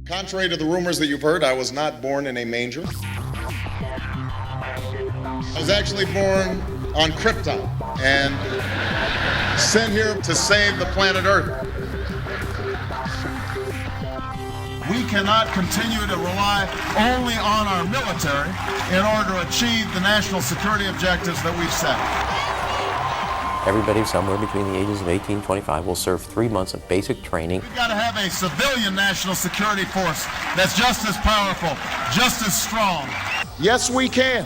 Contrary to the rumors that you've heard, I was not born in a manger. I was actually born on Krypton and sent here to save the planet Earth. We cannot continue to rely only on our military in order to achieve the national security objectives that we've set. Everybody somewhere between the ages of 18 and 25 will serve 3 months of basic training. We've got to have a civilian national security force that's just as powerful, just as strong. Yes, we can.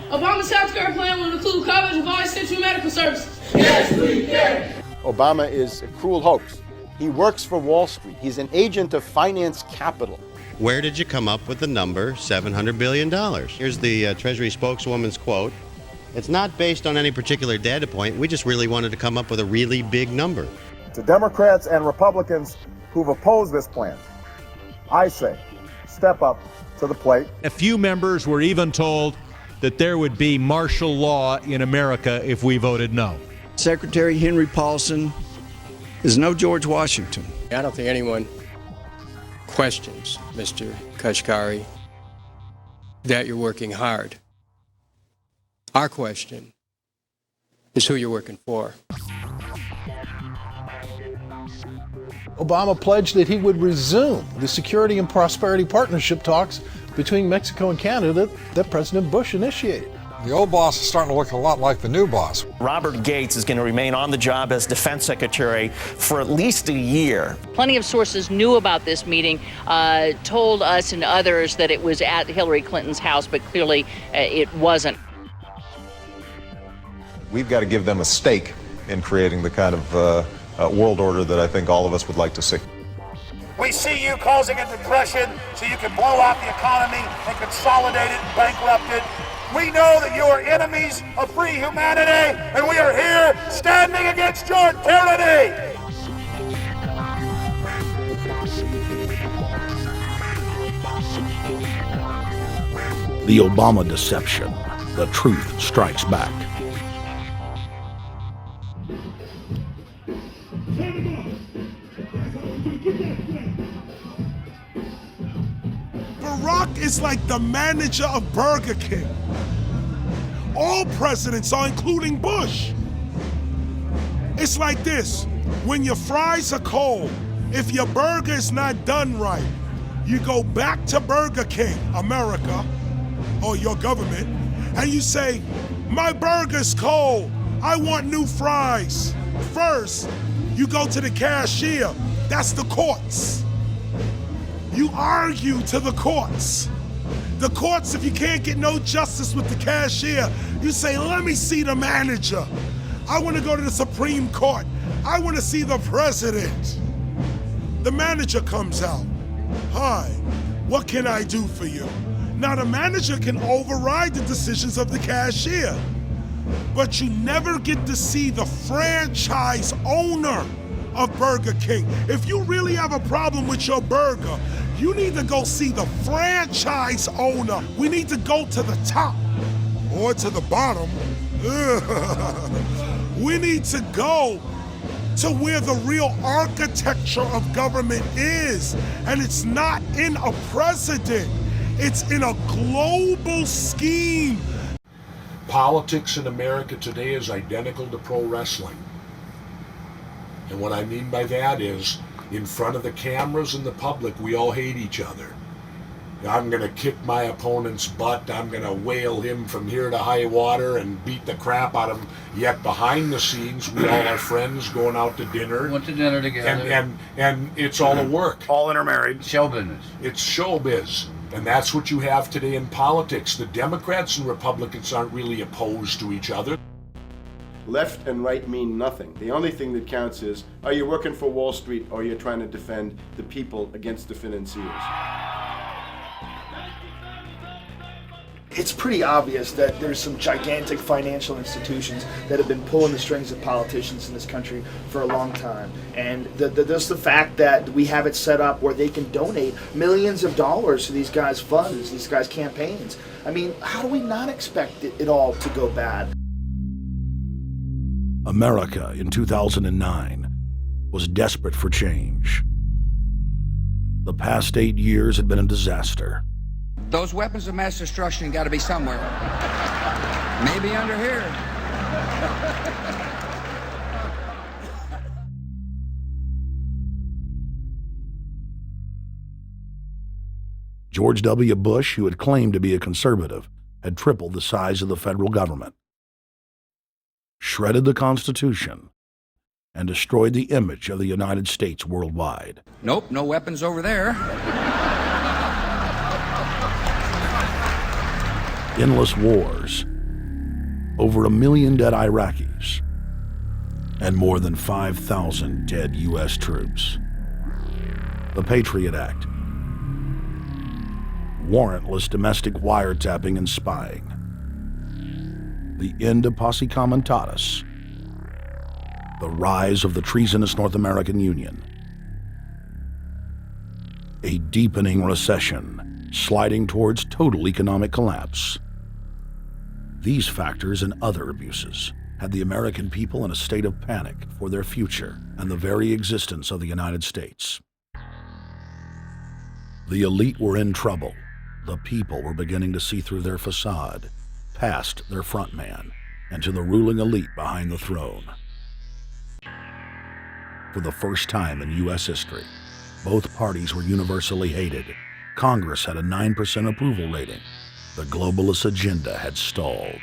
Obama's healthcare plan will include coverage of all essential medical services. Yes, we can. Obama is a cruel hoax. He works for Wall Street. He's an agent of finance capital. Where did you come up with the number $700 billion? Here's the Treasury spokeswoman's quote. It's not based on any particular data point. We just really wanted to come up with a really big number. To Democrats and Republicans who've opposed this plan, I say, step up to the plate. A few members were even told that there would be martial law in America if we voted no. Secretary Henry Paulson is no George Washington. I don't think anyone questions, Mr. Kashkari, that you're working hard. Our question is who you're working for. Obama pledged that he would resume the Security and Prosperity Partnership talks between Mexico and Canada that President Bush initiated. The old boss is starting to look a lot like the new boss. Robert Gates is going to remain on the job as defense secretary for at least a year. Plenty of sources knew about this meeting, told us and others that it was at Hillary Clinton's house, but clearly it wasn't. We've got to give them a stake in creating the kind of world order that I think all of us would like to see. We see you causing a depression so you can blow out the economy and consolidate it and bankrupt it. We know that you are enemies of free humanity, and we are here standing against your tyranny. The Obama deception. The truth strikes back. Barack is like the manager of Burger King. All presidents are, including Bush. It's like this: when your fries are cold, if your burger is not done right, you go back to Burger King, America, or your government, and you say, my burger's cold, I want new fries. First, you go to the cashier, that's the courts. You argue to the courts. The courts, if you can't get no justice with the cashier, you say, let me see the manager. I want to go to the Supreme Court. I want to see the president. The manager comes out. Hi, what can I do for you? Now the manager can override the decisions of the cashier, but you never get to see the franchise owner of Burger King. If you really have a problem with your burger, you need to go see the franchise owner. We need to go to the top or to the bottom. We need to go to where the real architecture of government is. And it's not in a president, it's in a global scheme. Politics in America today is identical to pro wrestling. And what I mean by that is, in front of the cameras and the public, we all hate each other. I'm going to kick my opponent's butt. I'm going to whale him from here to high water and beat the crap out of him. Yet behind the scenes, we all are friends going out to dinner. Went to dinner together. And it's all a work. All intermarried. Show business. It's showbiz. And that's what you have today in politics. The Democrats and Republicans aren't really opposed to each other. Left and right mean nothing. The only thing that counts is, are you working for Wall Street or you're trying to defend the people against the financiers? It's pretty obvious that there's some gigantic financial institutions that have been pulling the strings of politicians in this country for a long time. And just the fact that we have it set up where they can donate millions of dollars to these guys' funds, these guys' campaigns. I mean, how do we not expect it all to go bad? America in 2009 was desperate for change. The past 8 years had been a disaster. Those weapons of mass destruction got to be somewhere. Maybe under here. George W. Bush, who had claimed to be a conservative, had tripled the size of the federal government, shredded the Constitution, and destroyed the image of the United States worldwide. Nope, no weapons over there. Endless wars, over 1 million dead Iraqis, and more than 5,000 dead U.S. troops. The Patriot Act, warrantless domestic wiretapping and spying, the end of Posse Comitatus, the rise of the treasonous North American Union, a deepening recession sliding towards total economic collapse. These factors and other abuses had the American people in a state of panic for their future and the very existence of the United States. The elite were in trouble. The people were beginning to see through their facade, past their front man, and to the ruling elite behind the throne. For the first time in U.S. history, both parties were universally hated. Congress had a 9% approval rating. The globalist agenda had stalled.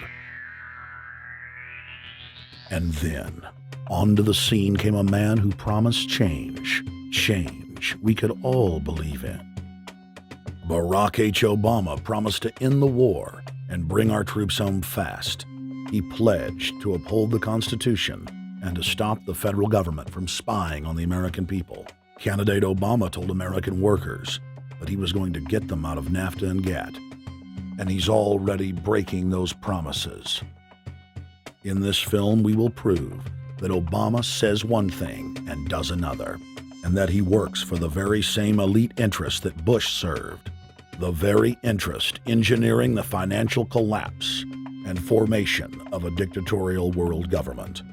And then, onto the scene came a man who promised change we could all believe in. Barack H. Obama promised to end the war and bring our troops home fast. He pledged to uphold the Constitution and to stop the federal government from spying on the American people. Candidate Obama told American workers that he was going to get them out of NAFTA and GATT, and he's already breaking those promises. In this film, we will prove that Obama says one thing and does another, and that he works for the very same elite interests that Bush served, the very interest engineering the financial collapse and formation of a dictatorial world government.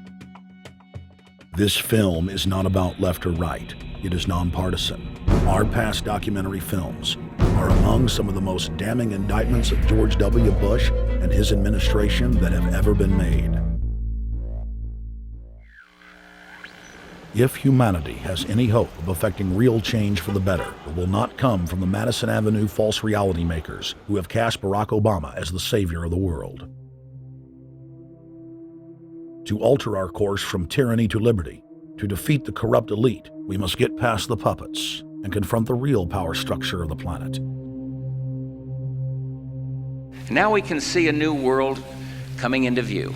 This film is not about left or right. It is nonpartisan. Our past documentary films are among some of the most damning indictments of George W. Bush and his administration that have ever been made. If humanity has any hope of effecting real change for the better, it will not come from the Madison Avenue false reality makers who have cast Barack Obama as the savior of the world. To alter our course from tyranny to liberty, to defeat the corrupt elite, we must get past the puppets and confront the real power structure of the planet. Now we can see a new world coming into view.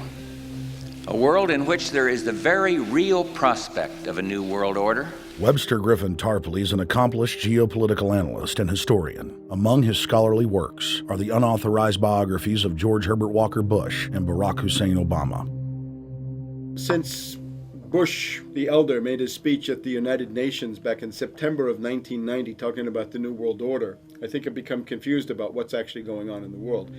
A world in which there is the very real prospect of a new world order. Webster Griffin Tarpley is an accomplished geopolitical analyst and historian. Among his scholarly works are the unauthorized biographies of George Herbert Walker Bush and Barack Hussein Obama. Since Bush the elder made his speech at the United Nations back in September of 1990 talking about the New World Order, I think I've become confused about what's actually going on in the world.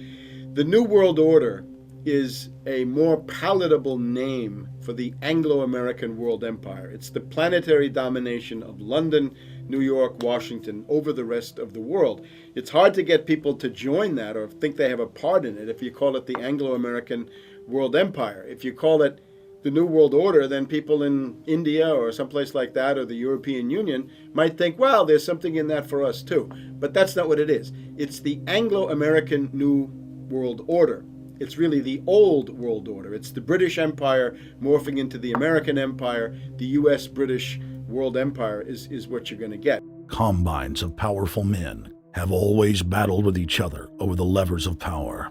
The New World Order is a more palatable name for the Anglo-American world empire. It's the planetary domination of London, New York, Washington over the rest of the world. It's hard to get people to join that or think they have a part in it if you call it the Anglo-American world empire. If you call it the New World Order, then people in India or someplace like that or the European Union might think, well, there's something in that for us too. But that's not what it is. It's the Anglo-American New World Order. It's really the old world order. It's the British Empire morphing into the American Empire. The U.S.-British world empire is what you're going to get. Combines of powerful men have always battled with each other over the levers of power.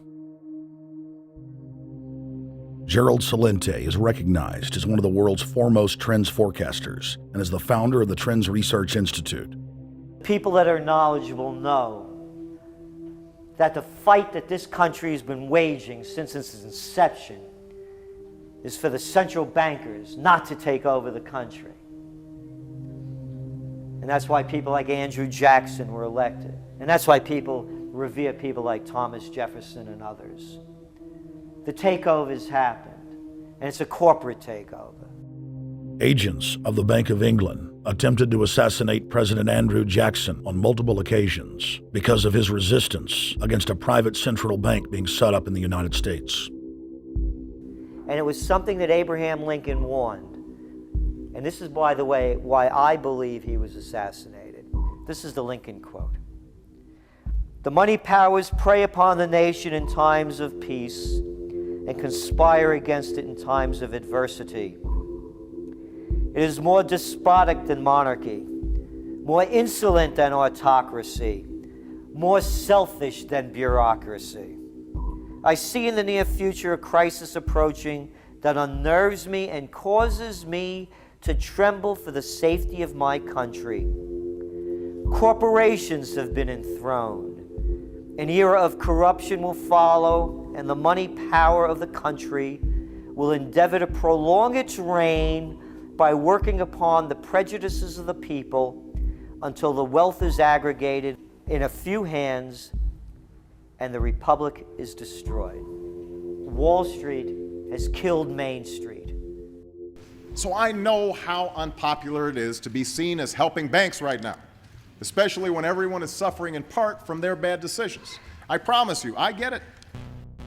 Gerald Celente is recognized as one of the world's foremost trends forecasters and is the founder of the Trends Research Institute. People that are knowledgeable know that the fight that this country has been waging since its inception is for the central bankers not to take over the country. And that's why people like Andrew Jackson were elected. And that's why people revere people like Thomas Jefferson and others. The takeover has happened, and it's a corporate takeover. Agents of the Bank of England, attempted to assassinate President Andrew Jackson on multiple occasions because of his resistance against a private central bank being set up in the United States. And it was something that Abraham Lincoln warned. And this is, by the way, why I believe he was assassinated. This is the Lincoln quote. "The money powers prey upon the nation in times of peace and conspire against it in times of adversity. It is more despotic than monarchy, more insolent than autocracy, more selfish than bureaucracy. I see in the near future a crisis approaching that unnerves me and causes me to tremble for the safety of my country. Corporations have been enthroned. An era of corruption will follow, and the money power of the country will endeavor to prolong its reign by working upon the prejudices of the people until the wealth is aggregated in a few hands and the republic is destroyed. Wall Street has killed Main Street." So I know how unpopular it is to be seen as helping banks right now, especially when everyone is suffering in part from their bad decisions. I promise you, I get it.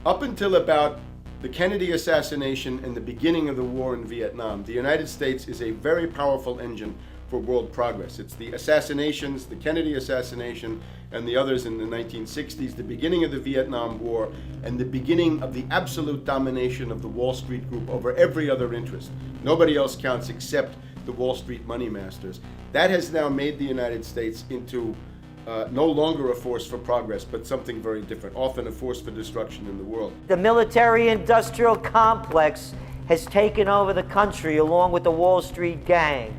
Up until about the Kennedy assassination and the beginning of the war in Vietnam, the United States is a very powerful engine for world progress. It's the assassinations, the Kennedy assassination, and the others in the 1960s, the beginning of the Vietnam War, and the beginning of the absolute domination of the Wall Street Group over every other interest. Nobody else counts except the Wall Street money masters. That has now made the United States into no longer a force for progress, but something very different, often a force for destruction in the world. The military-industrial complex has taken over the country along with the Wall Street gang.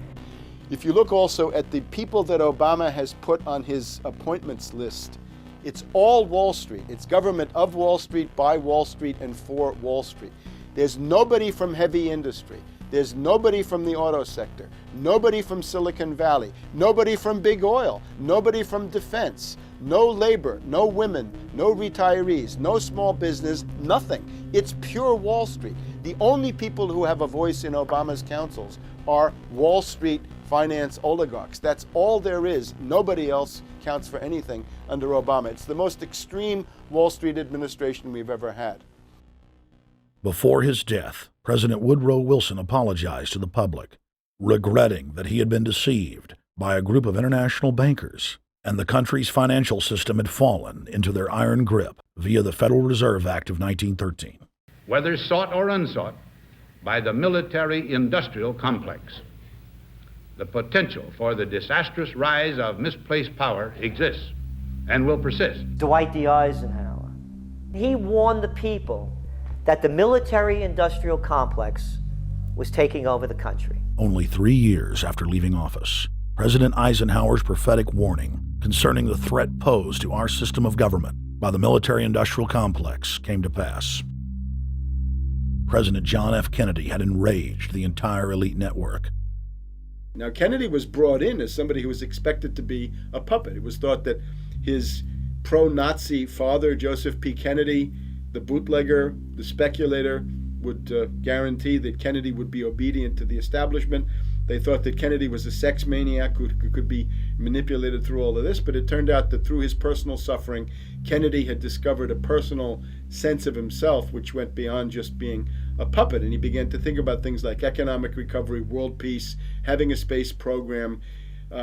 If you look also at the people that Obama has put on his appointments list, it's all Wall Street. It's government of Wall Street, by Wall Street, and for Wall Street. There's nobody from heavy industry. There's nobody from the auto sector, nobody from Silicon Valley, nobody from big oil, nobody from defense, no labor, no women, no retirees, no small business, nothing. It's pure Wall Street. The only people who have a voice in Obama's councils are Wall Street finance oligarchs. That's all there is. Nobody else counts for anything under Obama. It's the most extreme Wall Street administration we've ever had. Before his death, President Woodrow Wilson apologized to the public, regretting that he had been deceived by a group of international bankers and the country's financial system had fallen into their iron grip via the Federal Reserve Act of 1913. Whether sought or unsought by the military-industrial complex, the potential for the disastrous rise of misplaced power exists and will persist. Dwight D. Eisenhower, he warned the people that the military-industrial complex was taking over the country. Only 3 years after leaving office, President Eisenhower's prophetic warning concerning the threat posed to our system of government by the military-industrial complex came to pass. President John F. Kennedy had enraged the entire elite network. Now, Kennedy was brought in as somebody who was expected to be a puppet. It was thought that his pro-Nazi father, Joseph P. Kennedy, the bootlegger, the speculator, would guarantee that Kennedy would be obedient to the establishment. They thought that Kennedy was a sex maniac who could be manipulated through all of this, but it turned out that through his personal suffering, Kennedy had discovered a personal sense of himself which went beyond just being a puppet, and he began to think about things like economic recovery, world peace, having a space program,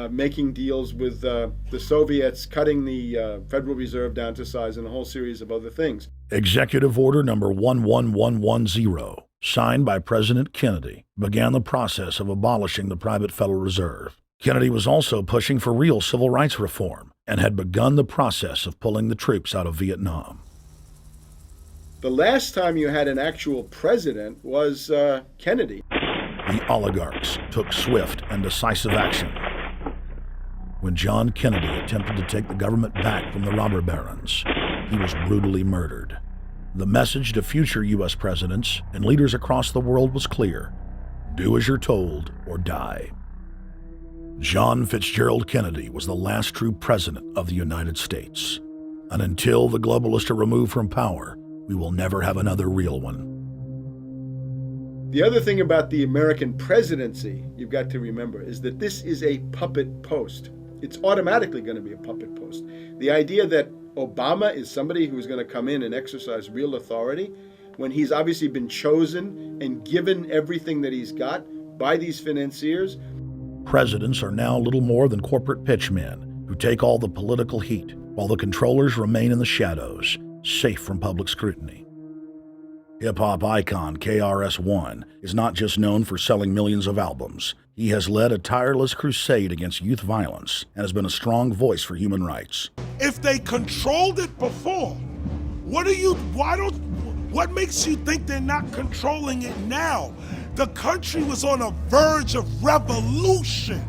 making deals with the Soviets, cutting the Federal Reserve down to size, and a whole series of other things. Executive Order number 11110, signed by President Kennedy, began the process of abolishing the private Federal Reserve. Kennedy was also pushing for real civil rights reform and had begun the process of pulling the troops out of Vietnam. The last time you had an actual president was Kennedy. The oligarchs took swift and decisive action. When John Kennedy attempted to take the government back from the robber barons, he was brutally murdered. The message to future U.S. presidents and leaders across the world was clear: do as you're told or die. John Fitzgerald Kennedy was the last true president of the United States. And until the globalists are removed from power, we will never have another real one. The other thing about the American presidency you've got to remember is that this is a puppet post. It's automatically going to be a puppet post. The idea that Obama is somebody who's going to come in and exercise real authority when he's obviously been chosen and given everything that he's got by these financiers. Presidents are now little more than corporate pitchmen who take all the political heat, while the controllers remain in the shadows, safe from public scrutiny. Hip-hop icon KRS-One is not just known for selling millions of albums. He has led a tireless crusade against youth violence and has been a strong voice for human rights. If they controlled it before, what makes you think they're not controlling it now? The country was on a verge of revolution.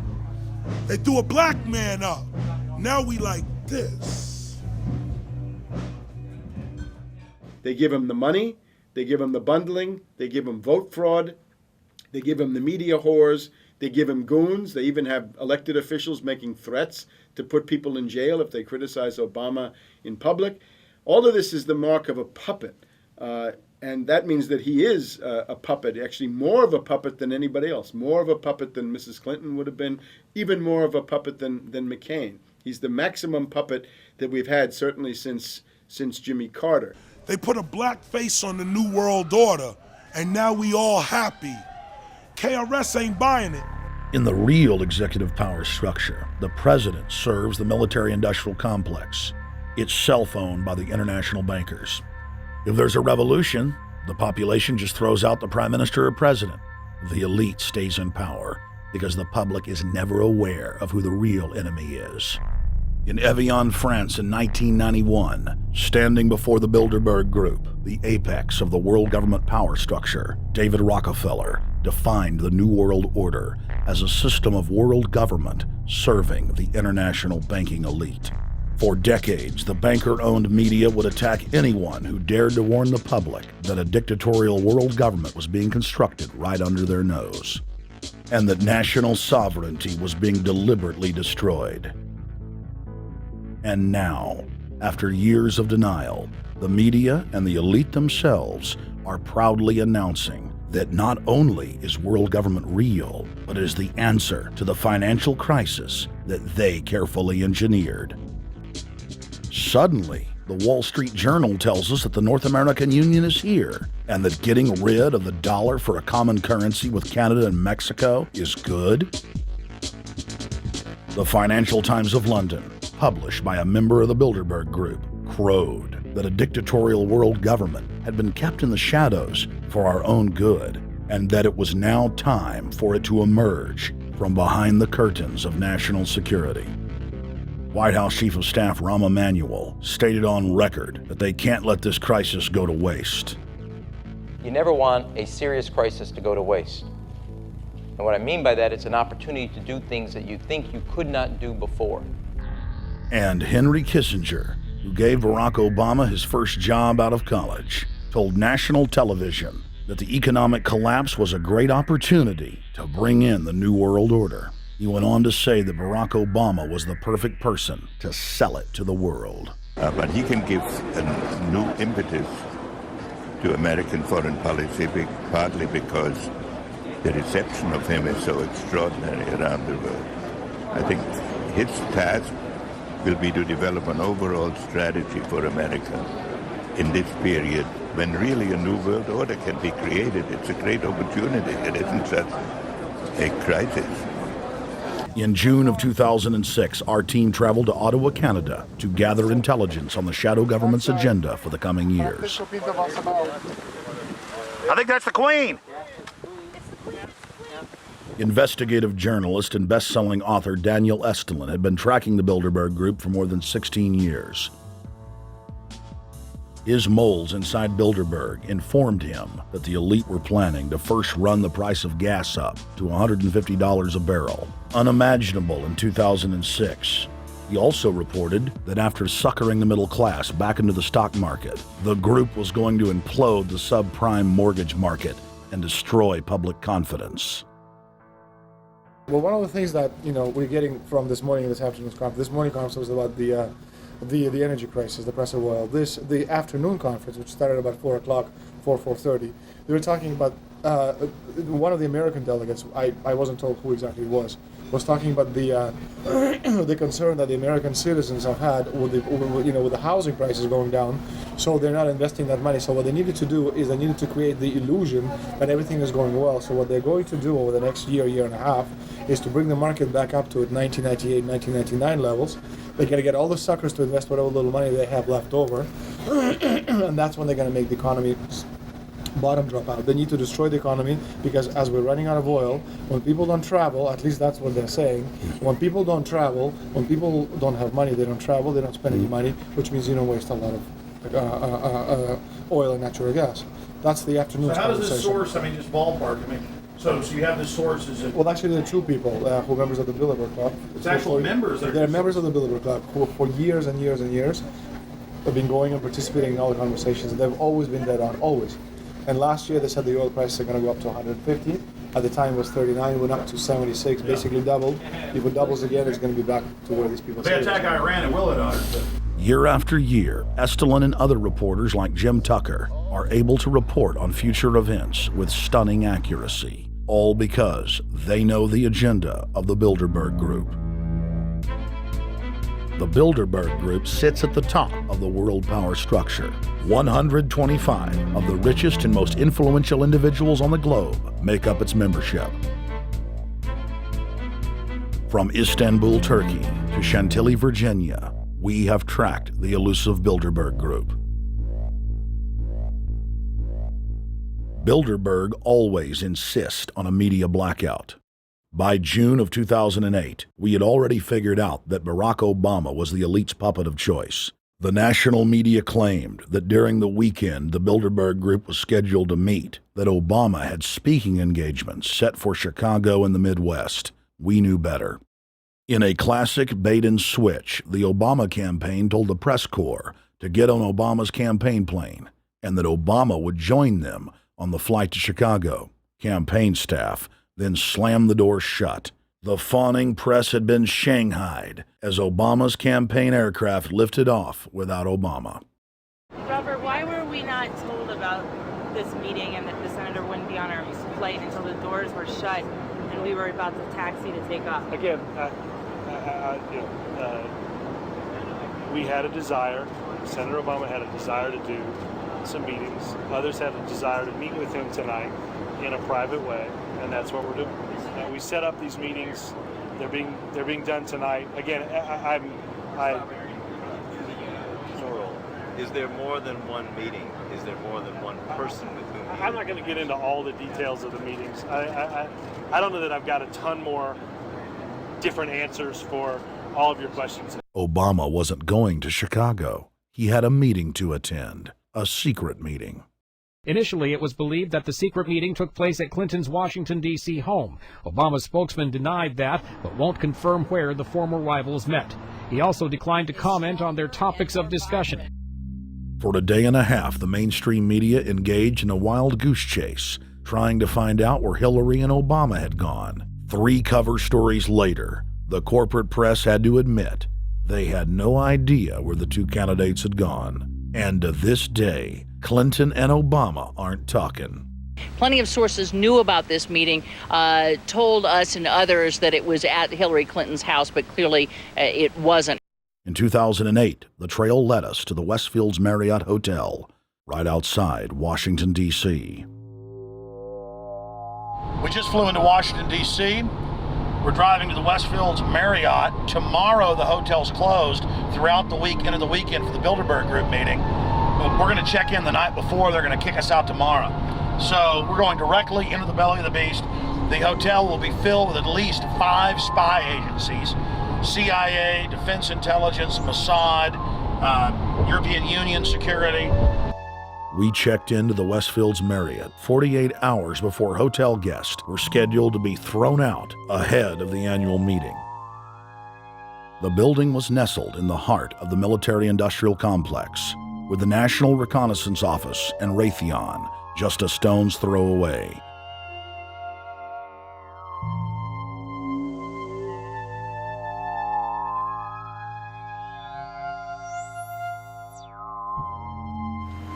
They threw a black man up. Now we like this. They give him the money, they give him the bundling, they give him vote fraud, they give him the media whores, they give him goons. They even have elected officials making threats to put people in jail if they criticize Obama in public. All of this is the mark of a puppet. And that means that he is a puppet, actually more of a puppet than anybody else, more of a puppet than Mrs. Clinton would have been, even more of a puppet than McCain. He's the maximum puppet that we've had certainly since Jimmy Carter. They put a black face on the New World Order, and now we all happy. KRS ain't buying it. In the real executive power structure, the president serves the military-industrial complex, itself owned by the international bankers. If there's a revolution, the population just throws out the prime minister or president. The elite stays in power because the public is never aware of who the real enemy is. In Evian, France in 1991, standing before the Bilderberg Group, the apex of the world government power structure, David Rockefeller defined the New World Order as a system of world government serving the international banking elite. For decades, the banker-owned media would attack anyone who dared to warn the public that a dictatorial world government was being constructed right under their nose, and that national sovereignty was being deliberately destroyed. And now, after years of denial, the media and the elite themselves are proudly announcing that not only is world government real, but it is the answer to the financial crisis that they carefully engineered. Suddenly, the Wall Street Journal tells us that the North American Union is here, and that getting rid of the dollar for a common currency with Canada and Mexico is good. The Financial Times of London, published by a member of the Bilderberg Group, crowed that a dictatorial world government had been kept in the shadows for our own good, and that it was now time for it to emerge from behind the curtains of national security. White House Chief of Staff Rahm Emanuel stated on record that they can't let this crisis go to waste. You never want a serious crisis to go to waste. And what I mean by that, it's an opportunity to do things that you think you could not do before. And Henry Kissinger, who gave Barack Obama his first job out of college, told national television that the economic collapse was a great opportunity to bring in the New World Order. He went on to say that Barack Obama was the perfect person to sell it to the world. But he can give a new impetus to American foreign policy, partly because the reception of him is so extraordinary around the world. I think his task will be to develop an overall strategy for America in this period when really a new world order can be created. It's a great opportunity. It isn't just a crisis. In June of 2006, our team traveled to Ottawa, Canada, to gather intelligence on the shadow government's agenda for the coming years. I think that's the Queen. Investigative journalist and best-selling author Daniel Estulin had been tracking the Bilderberg Group for more than 16 years. His moles inside Bilderberg informed him that the elite were planning to first run the price of gas up to $150 a barrel, unimaginable in 2006. He also reported that after suckering the middle class back into the stock market, the group was going to implode the subprime mortgage market and destroy public confidence. Well, one of the things that we're getting from this afternoon's conference, this morning conference was about the energy crisis, the price of oil. The afternoon conference, which started about 4 o'clock, 4:30, they were talking about one of the American delegates, I wasn't told who exactly it was talking about the the concern that the American citizens have had with the housing prices going down, so they're not investing that money. So what they needed to do is they needed to create the illusion that everything is going well. So what they're going to do over the next year and a half is to bring the market back up to 1998, 1999 levels. They're going to get all the suckers to invest whatever little money they have left over, and that's when they're going to make the economy bottom drop out. They need to destroy the economy because as we're running out of oil, when people don't travel, at least that's what they're saying, when people don't travel, when people don't have money, they don't travel, they don't spend any money, which means you don't waste a lot of oil and natural gas. That's the afternoon's So how does conversation. this source, I mean, just ballpark, I mean, so you have this source, is it? Well, actually, there are two people who are members of the Bilderberg Club. It's actual members that are. They're members of the Bilderberg Club who for years and years and years have been going and participating in all the conversations. They've always been dead on, always. And last year they said the oil prices are going to go up to 150. At the time it was 39, went up to 76, basically doubled. If it doubles again, it's going to be back to where these people If they attack Iran, it will at 150. Year after year, Estelin and other reporters like Jim Tucker are able to report on future events with stunning accuracy, all because they know the agenda of the Bilderberg Group. The Bilderberg Group sits at the top of the world power structure. 125 of the richest and most influential individuals on the globe make up its membership. From Istanbul, Turkey to Chantilly, Virginia, we have tracked the elusive Bilderberg Group. Bilderberg always insist on a media blackout. By June of 2008, we had already figured out that Barack Obama was the elite's puppet of choice. The national media claimed that during the weekend the Bilderberg Group was scheduled to meet, that Obama had speaking engagements set for Chicago and the Midwest. We knew better. In a classic bait-and-switch, the Obama campaign told the press corps to get on Obama's campaign plane and that Obama would join them on the flight to Chicago. Campaign staff then slammed the door shut. The fawning press had been shanghaied as Obama's campaign aircraft lifted off without Obama. Robert, why were we not told about this meeting and that the senator wouldn't be on our flight until the doors were shut and we were about to taxi to take off? Again, we had a desire, Senator Obama had a desire to do some meetings. Others had a desire to meet with him tonight in a private way, and that's what we're doing. We set up these meetings. They're being done tonight. Again, Is there more than one meeting? Is there more than one person with whom you... I'm not going to get into all the details of the meetings. I don't know that I've got a ton more different answers for all of your questions. Obama wasn't going to Chicago. He had a meeting to attend, a secret meeting. Initially, it was believed that the secret meeting took place at Clinton's Washington, D.C. home. Obama's spokesman denied that, but won't confirm where the former rivals met. He also declined to comment on their topics of discussion. For a day and a half, the mainstream media engaged in a wild goose chase, trying to find out where Hillary and Obama had gone. 3 cover stories later, the corporate press had to admit they had no idea where the 2 candidates had gone. And to this day, Clinton and Obama aren't talking. Plenty of sources knew about this meeting, told us and others that it was at Hillary Clinton's house, but clearly it wasn't. In 2008, the trail led us to the Westfields Marriott Hotel, right outside Washington, D.C. We just flew into Washington, D.C. We're driving to the Westfields Marriott. Tomorrow, the hotel's closed throughout the week, into the weekend for the Bilderberg Group meeting. But we're going to check in the night before. They're going to kick us out tomorrow. So we're going directly into the belly of the beast. The hotel will be filled with at least 5 spy agencies: CIA, Defense Intelligence, Mossad, European Union security. We checked into the Westfields Marriott 48 hours before hotel guests were scheduled to be thrown out ahead of the annual meeting. The building was nestled in the heart of the military-industrial complex, with the National Reconnaissance Office and Raytheon just a stone's throw away.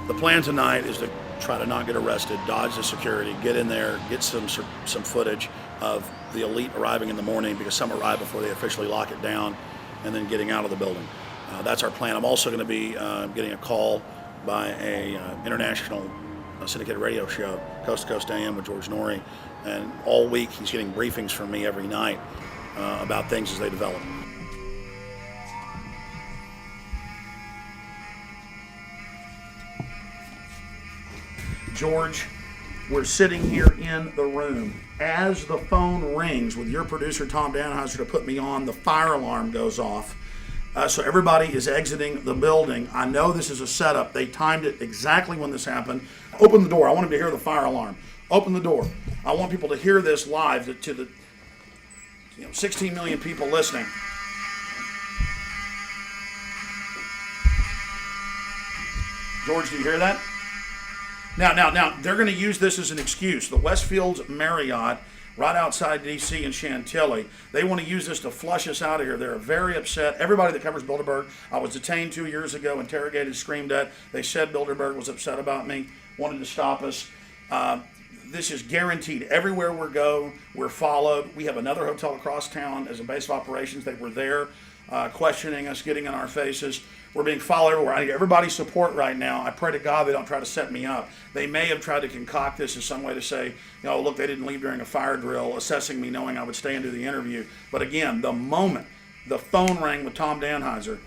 The plan tonight is to try to not get arrested, dodge the security, get in there, get some footage of the elite arriving in the morning, because some arrive before they officially lock it down, and then getting out of the building. That's our plan. I'm also going to be getting a call by a international syndicated radio show, Coast to Coast AM with George Norrie, and all week he's getting briefings from me every night about things as they develop. George, we're sitting here in the room. As the phone rings with your producer, Tom Danheiser, to put me on, the fire alarm goes off. So everybody is exiting the building. I know this is a setup. They timed it exactly when this happened. Open the door. I want them to hear the fire alarm. Open the door. I want people to hear this live to the 16 million people listening. George, do you hear that? Now, they're going to use this as an excuse. The Westfields Marriott, right outside D.C. in Chantilly, they want to use this to flush us out of here. They're very upset. Everybody that covers Bilderberg, I was detained 2 years ago, interrogated, screamed at. They said Bilderberg was upset about me, wanted to stop us. This is guaranteed. Everywhere we go, we're followed. We have another hotel across town as a base of operations. They were there questioning us, getting in our faces. We're being followed everywhere. I need everybody's support right now. I pray to God they don't try to set me up. They may have tried to concoct this as some way to say, look, they didn't leave during a fire drill, assessing me knowing I would stay and do the interview. But again, the moment the phone rang with Tom Danheiser,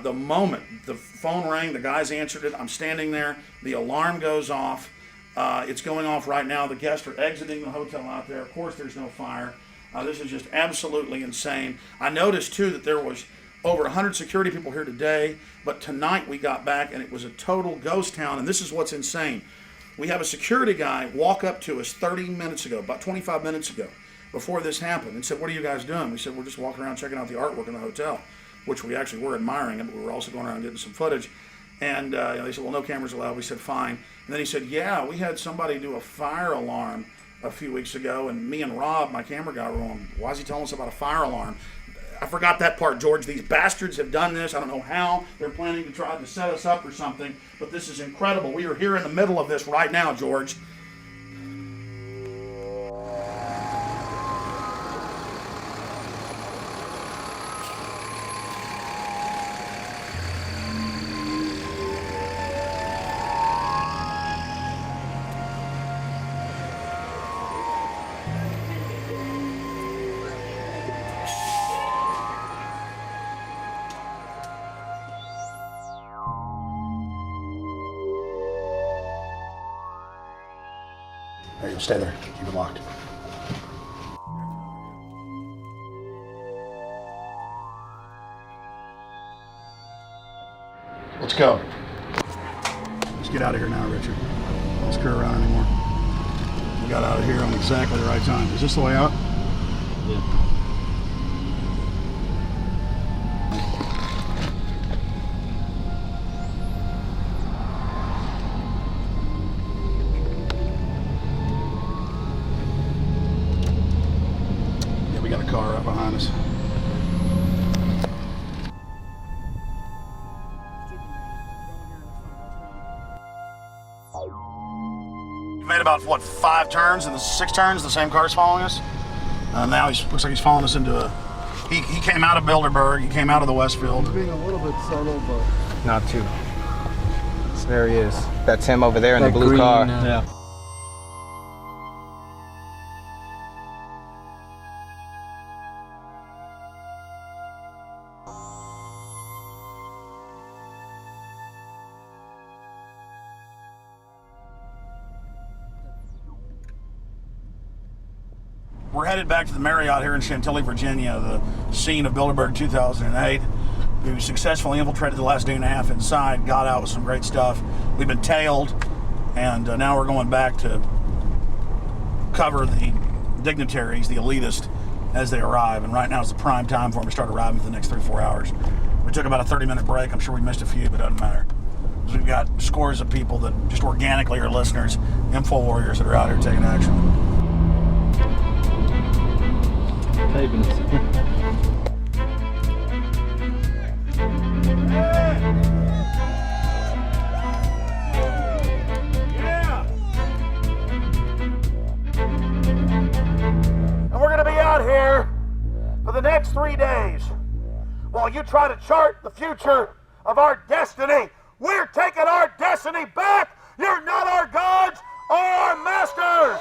the moment the phone rang, the guys answered it, I'm standing there, the alarm goes off. It's going off right now. The guests are exiting the hotel out there. Of course, there's no fire. This is just absolutely insane. I noticed, too, that there was over 100 security people here today, but tonight we got back and it was a total ghost town, and this is what's insane. We have a security guy walk up to us 30 minutes ago, about 25 minutes ago, before this happened, and said, "What are you guys doing?" We said, "We're just walking around checking out the artwork in the hotel," which we actually were admiring it, but we were also going around getting some footage. And they said, "Well, no cameras allowed." We said, "Fine." And then he said, "Yeah, we had somebody do a fire alarm a few weeks ago, and me and Rob, my camera guy, were on. Why is he telling us about a fire alarm?" I forgot that part, George. These bastards have done this. I don't know how. They're planning to try to set us up or something, but this is incredible. We are here in the middle of this right now, George. Hey, stay there. Keep it locked. Let's go. Let's get out of here now, Richard. Don't screw around anymore. We got out of here on exactly the right time. Is this the way out? Yeah. Car right behind us. We made about, 5 turns, and the 6 turns, the same car's following us. Now looks like he's following us into a... He came out of Bilderberg, he came out of the Westfield. He's being a little bit subtle, but... Not too. So there he is. That's him over there in the blue green, car. Yeah. We're headed back to the Marriott here in Chantilly, Virginia, the scene of Bilderberg 2008. We successfully infiltrated the last day and a half inside, got out with some great stuff. We've been tailed, and now we're going back to cover the dignitaries, the elitists, as they arrive. And right now is the prime time for them to start arriving for the next 3 or 4 hours. We took about a 30-minute break. I'm sure we missed a few, but it doesn't matter. Because we've got scores of people that just organically are listeners, info warriors that are out here taking action. next 3 days while you try to chart the future of our destiny. We're taking our destiny back. You're not our gods or our masters.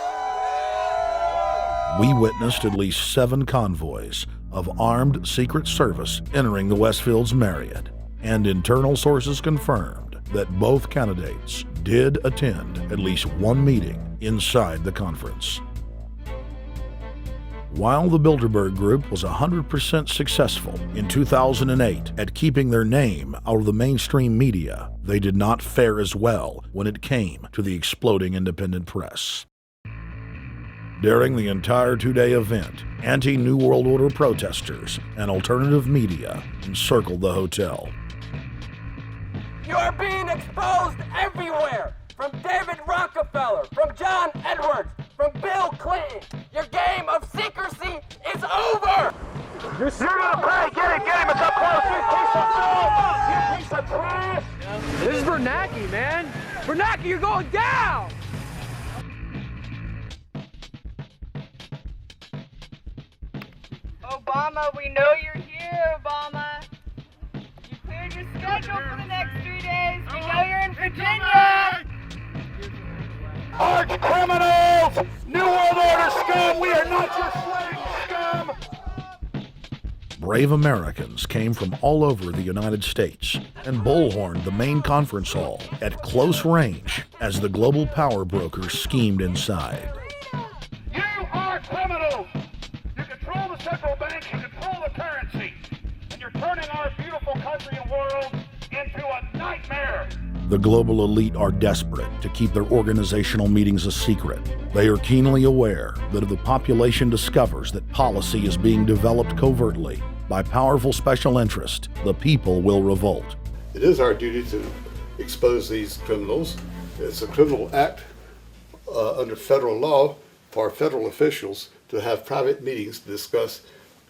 We witnessed at least 7 convoys of armed Secret Service entering the Westfield's Marriott, and internal sources confirmed that both candidates did attend at least one meeting inside the conference. While the Bilderberg Group was 100% successful in 2008 at keeping their name out of the mainstream media, they did not fare as well when it came to the exploding independent press. During the entire 2-day event, anti-New World Order protesters and alternative media encircled the hotel. You are being exposed everywhere! From David Rockefeller, from John Edwards, from Bill Clinton. Your game of secrecy is over! You're gonna pay! Get him! It's up close! You piece of shit! You piece of trash! This is Bernanke, man! Bernanke, you're going down! Obama, we know you're here, Obama. You cleared your schedule for the next 3 days. We know you're in Virginia. Arch criminals! New World Order scum! We are not your slave scum! Brave Americans came from all over the United States and bullhorned the main conference hall at close range as the global power brokers schemed inside. You are criminals! You control the central bank, you control the currency, and you're turning our beautiful country and world into a nightmare! The global elite are desperate to keep their organizational meetings a secret. They are keenly aware that if the population discovers that policy is being developed covertly by powerful special interest, the people will revolt. It is our duty to expose these criminals. It's a criminal act under federal law for federal officials to have private meetings to discuss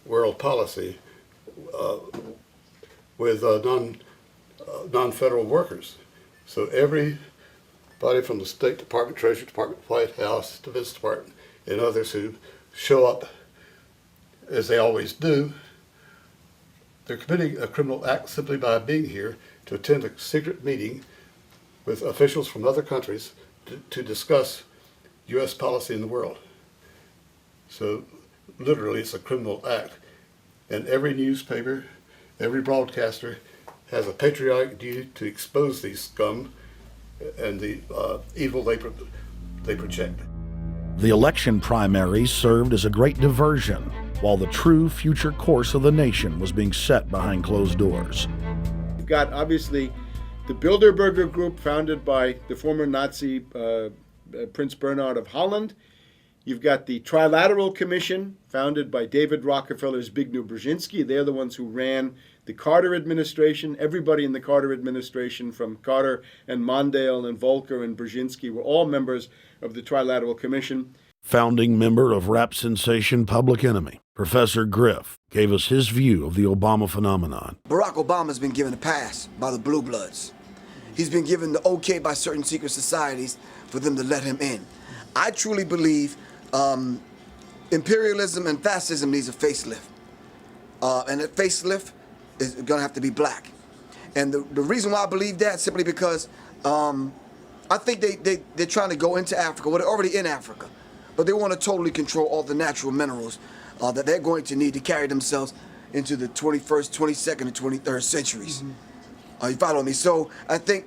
world policy with non-federal workers. So everybody from the State Department, Treasury Department, White House, Defense Department, and others who show up, as they always do, they're committing a criminal act simply by being here to attend a secret meeting with officials from other countries to discuss U.S. policy in the world. So literally it's a criminal act. And every newspaper, every broadcaster has a patriotic duty to expose these scum and the evil they project. The election primaries served as a great diversion, while the true future course of the nation was being set behind closed doors. You've got, obviously, the Bilderberger Group, founded by the former Nazi Prince Bernhard of Holland. You've got the Trilateral Commission, founded by David Rockefeller's Zbigniew Brzezinski. They're the ones who ran the Carter administration. Everybody in the Carter administration, from Carter and Mondale and Volcker and Brzezinski, were all members of the Trilateral Commission. Founding member of rap sensation Public Enemy, Professor Griff, gave us his view of the Obama phenomenon. Barack Obama's been given a pass by the Blue Bloods. He's been given the okay by certain secret societies for them to let him in. I truly believe imperialism and fascism needs a facelift. And that facelift is going to have to be black. And the reason why I believe that, simply because I think they're trying to go into Africa. Well, they're already in Africa. But they want to totally control all the natural minerals that they're going to need to carry themselves into the 21st, 22nd, and 23rd centuries. You follow me? So I think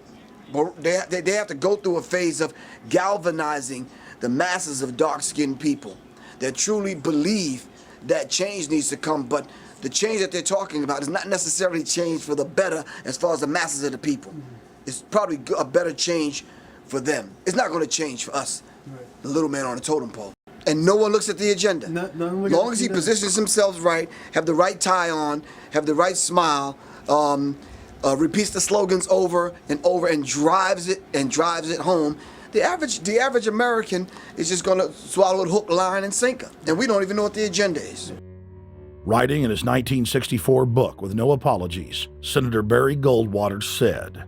they have to go through a phase of galvanizing the masses of dark-skinned people that truly believe that change needs to come, but the change that they're talking about is not necessarily change for the better as far as the masses of the people. It's probably a better change for them. It's not going to change for us, the little man on the totem pole. And no one looks at the agenda. Long as he positions himself right, have the right tie on, have the right smile, repeats the slogans over and over and drives it home, the average American is just going to swallow it hook, line, and sinker. And we don't even know what the agenda is. Writing in his 1964 book, With No Apologies, Senator Barry Goldwater said,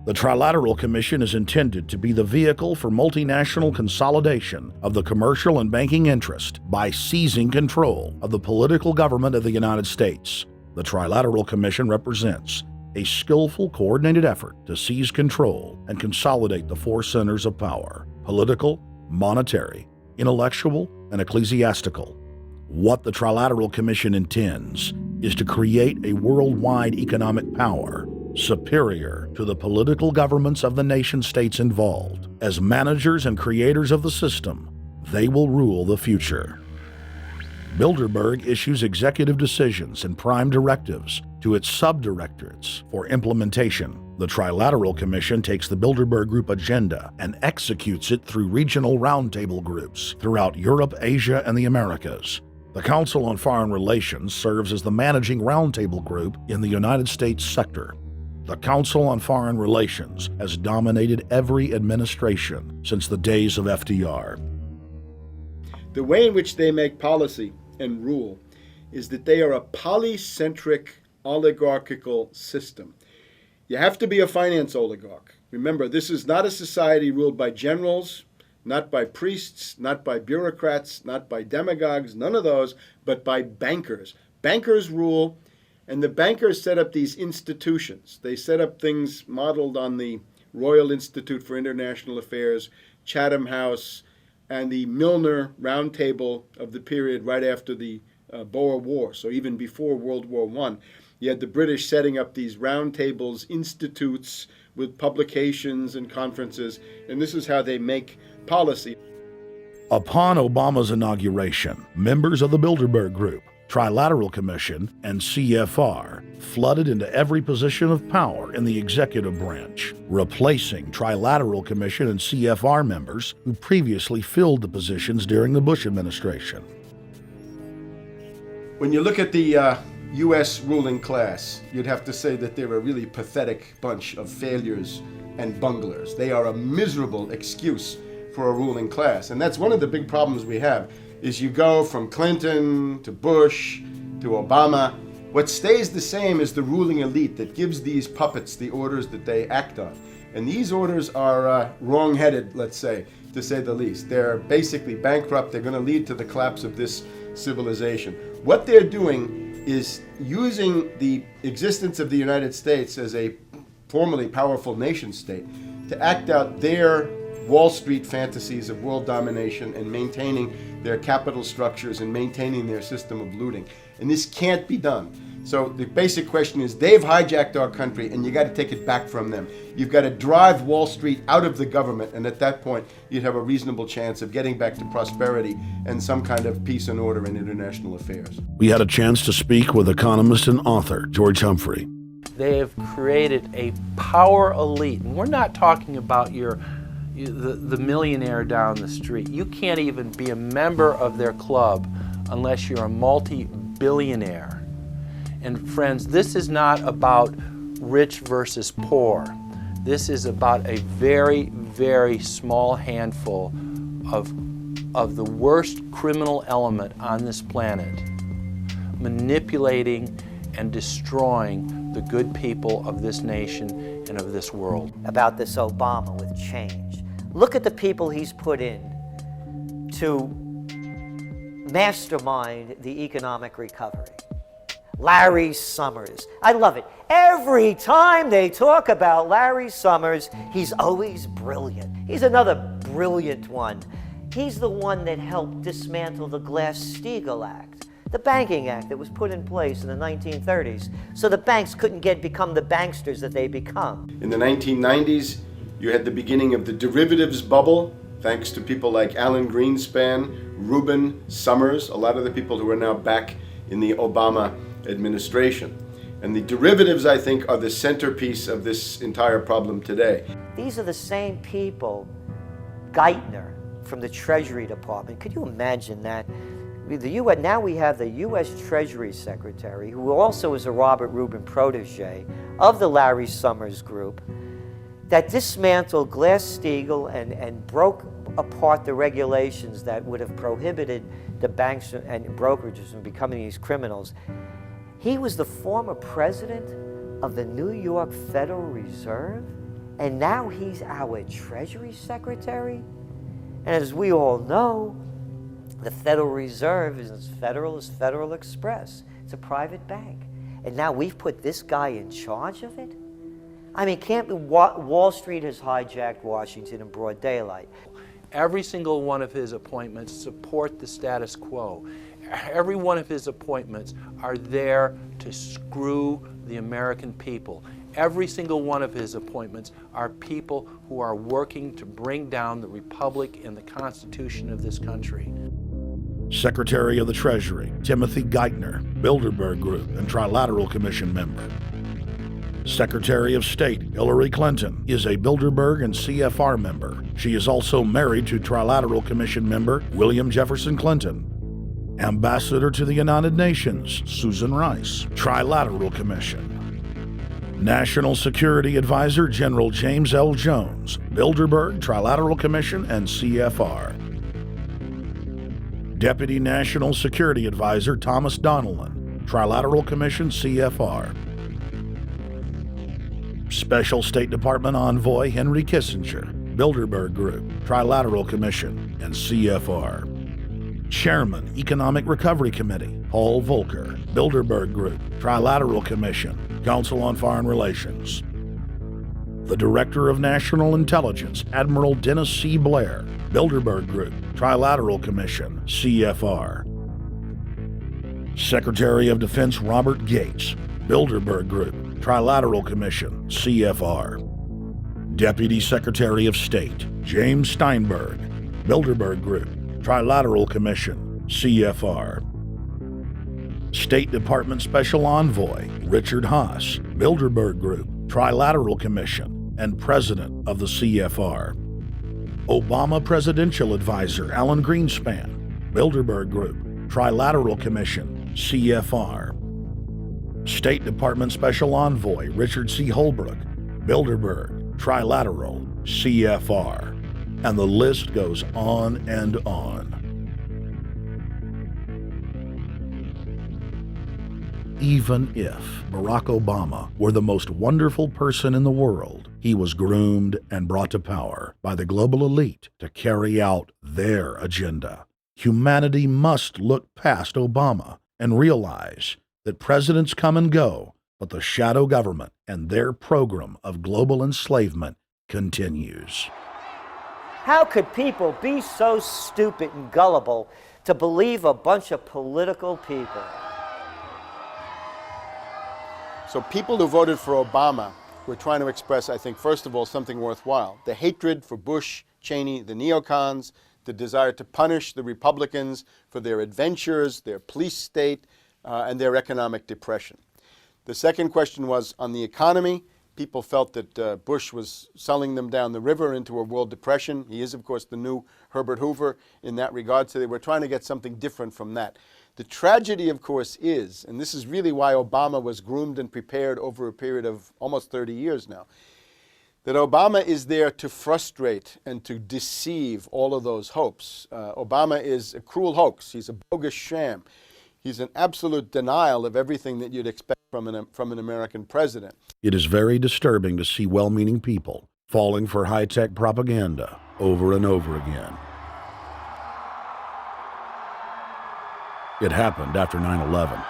The Trilateral Commission is intended to be the vehicle for multinational consolidation of the commercial and banking interest by seizing control of the political government of the United States. The Trilateral Commission represents a skillful, coordinated effort to seize control and consolidate the four centers of power: political, monetary, intellectual, and ecclesiastical. What the Trilateral Commission intends is to create a worldwide economic power superior to the political governments of the nation-states involved. As managers and creators of the system, they will rule the future. Bilderberg issues executive decisions and prime directives to its subdirectorates for implementation. The Trilateral Commission takes the Bilderberg Group agenda and executes it through regional roundtable groups throughout Europe, Asia, and the Americas. The Council on Foreign Relations serves as the managing roundtable group in the United States sector. The Council on Foreign Relations has dominated every administration since the days of FDR. The way in which they make policy and rule is that they are a polycentric oligarchical system. You have to be a finance oligarch. Remember, this is not a society ruled by generals, not by priests, not by bureaucrats, not by demagogues, none of those, but by bankers. Bankers rule. And the bankers set up these institutions. They set up things modeled on the Royal Institute for International Affairs, Chatham House, and the Milner Round Table of the period right after the Boer War, so even before World War I. You had the British setting up these round tables, institutes with publications and conferences, and this is how they make policy. Upon Obama's inauguration, members of the Bilderberg Group, Trilateral Commission, and CFR flooded into every position of power in the executive branch, replacing Trilateral Commission and CFR members who previously filled the positions during the Bush administration. When you look at the U.S. ruling class, you'd have to say that they're a really pathetic bunch of failures and bunglers. They are a miserable excuse for a ruling class. And that's one of the big problems we have, is you go from Clinton to Bush to Obama. What stays the same is the ruling elite that gives these puppets the orders that they act on. And these orders are wrong-headed, let's say, to say the least. They're basically bankrupt. They're going to lead to the collapse of this civilization. What they're doing is using the existence of the United States as a formerly powerful nation state to act out their Wall Street fantasies of world domination and maintaining their capital structures and maintaining their system of looting. And this can't be done. So the basic question is, they've hijacked our country and you got to take it back from them. You've got to drive Wall Street out of the government, and at that point you'd have a reasonable chance of getting back to prosperity and some kind of peace and order in international affairs. We had a chance to speak with economist and author George Humphrey. They have created a power elite, and we're not talking about the millionaire down the street. You can't even be a member of their club unless you're a multi-billionaire. And friends, this is not about rich versus poor. This is about a very, very small handful of the worst criminal element on this planet, manipulating and destroying the good people of this nation and of this world. About this Obama with change. Look at the people he's put in to mastermind the economic recovery. Larry Summers. I love it. Every time they talk about Larry Summers, he's always brilliant. He's another brilliant one. He's the one that helped dismantle the Glass-Steagall Act, the banking act that was put in place in the 1930s, so the banks couldn't become the banksters that they become. In the 1990s, you had the beginning of the derivatives bubble, thanks to people like Alan Greenspan, Rubin, Summers, a lot of the people who are now back in the Obama administration. And the derivatives, I think, are the centerpiece of this entire problem today. These are the same people, Geithner from the Treasury Department. Could you imagine that? Now we have the U.S. Treasury Secretary, who also is a Robert Rubin protege of the Larry Summers Group, that dismantled Glass-Steagall and broke apart the regulations that would have prohibited the banks and brokerages from becoming these criminals. He was the former president of the New York Federal Reserve, And now he's our Treasury Secretary? And as we all know, the Federal Reserve is as federal as Federal Express. It's a private bank. And now we've put this guy in charge of it? I mean, Wall Street has hijacked Washington in broad daylight. Every single one of his appointments support the status quo. Every one of his appointments are there to screw the American people. Every single one of his appointments are people who are working to bring down the Republic and the Constitution of this country. Secretary of the Treasury, Timothy Geithner, Bilderberg Group and Trilateral Commission member. Secretary of State, Hillary Clinton, is a Bilderberg and CFR member. She is also married to Trilateral Commission member William Jefferson Clinton. Ambassador to the United Nations, Susan Rice, Trilateral Commission. National Security Advisor General James L. Jones, Bilderberg, Trilateral Commission, and CFR. Deputy National Security Advisor Thomas Donilon, Trilateral Commission, CFR. Special State Department Envoy Henry Kissinger, Bilderberg Group, Trilateral Commission, and CFR. Chairman, Economic Recovery Committee, Paul Volcker, Bilderberg Group, Trilateral Commission, Council on Foreign Relations. The Director of National Intelligence, Admiral Dennis C. Blair, Bilderberg Group, Trilateral Commission, CFR. Secretary of Defense Robert Gates, Bilderberg Group, Trilateral Commission, CFR. Deputy Secretary of State James Steinberg, Bilderberg Group, Trilateral Commission, CFR. State Department Special Envoy Richard Haas, Bilderberg Group, Trilateral Commission, and President of the CFR. Obama Presidential Advisor Alan Greenspan, Bilderberg Group, Trilateral Commission, CFR. State Department Special Envoy Richard C. Holbrooke, Bilderberg, Trilateral, CFR. And the list goes on and on. Even if Barack Obama were the most wonderful person in the world, he was groomed and brought to power by the global elite to carry out their agenda. Humanity must look past Obama and realize that presidents come and go, but the shadow government and their program of global enslavement continues. How could people be so stupid and gullible to believe a bunch of political people? So people who voted for Obama were trying to express, I think, first of all, something worthwhile. The hatred for Bush, Cheney, the neocons, the desire to punish the Republicans for their adventures, their police state, and their economic depression. The second question was on the economy. People felt that Bush was selling them down the river into a world depression. He is, of course, the new Herbert Hoover in that regard, so they were trying to get something different from that. The tragedy, of course, is, and this is really why Obama was groomed and prepared over a period of almost 30 years now, that Obama is there to frustrate and to deceive all of those hopes. Obama is a cruel hoax. He's a bogus sham. He's an absolute denial of everything that you'd expect from an American president. It is very disturbing to see well-meaning people falling for high-tech propaganda over and over again. It happened after 9/11.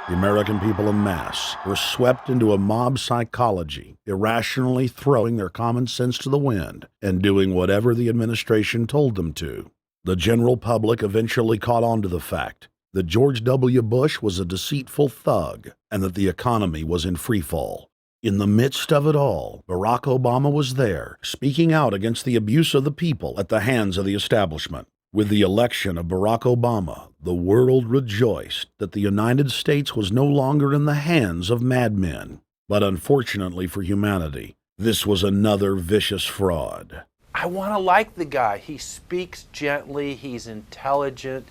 The American people en masse were swept into a mob psychology, irrationally throwing their common sense to the wind and doing whatever the administration told them to. The general public eventually caught on to the fact that George W. Bush was a deceitful thug and that the economy was in freefall. In the midst of it all, Barack Obama was there, speaking out against the abuse of the people at the hands of the establishment. With the election of Barack Obama, the world rejoiced that the United States was no longer in the hands of madmen. But unfortunately for humanity, this was another vicious fraud. I want to like the guy. He speaks gently, he's intelligent,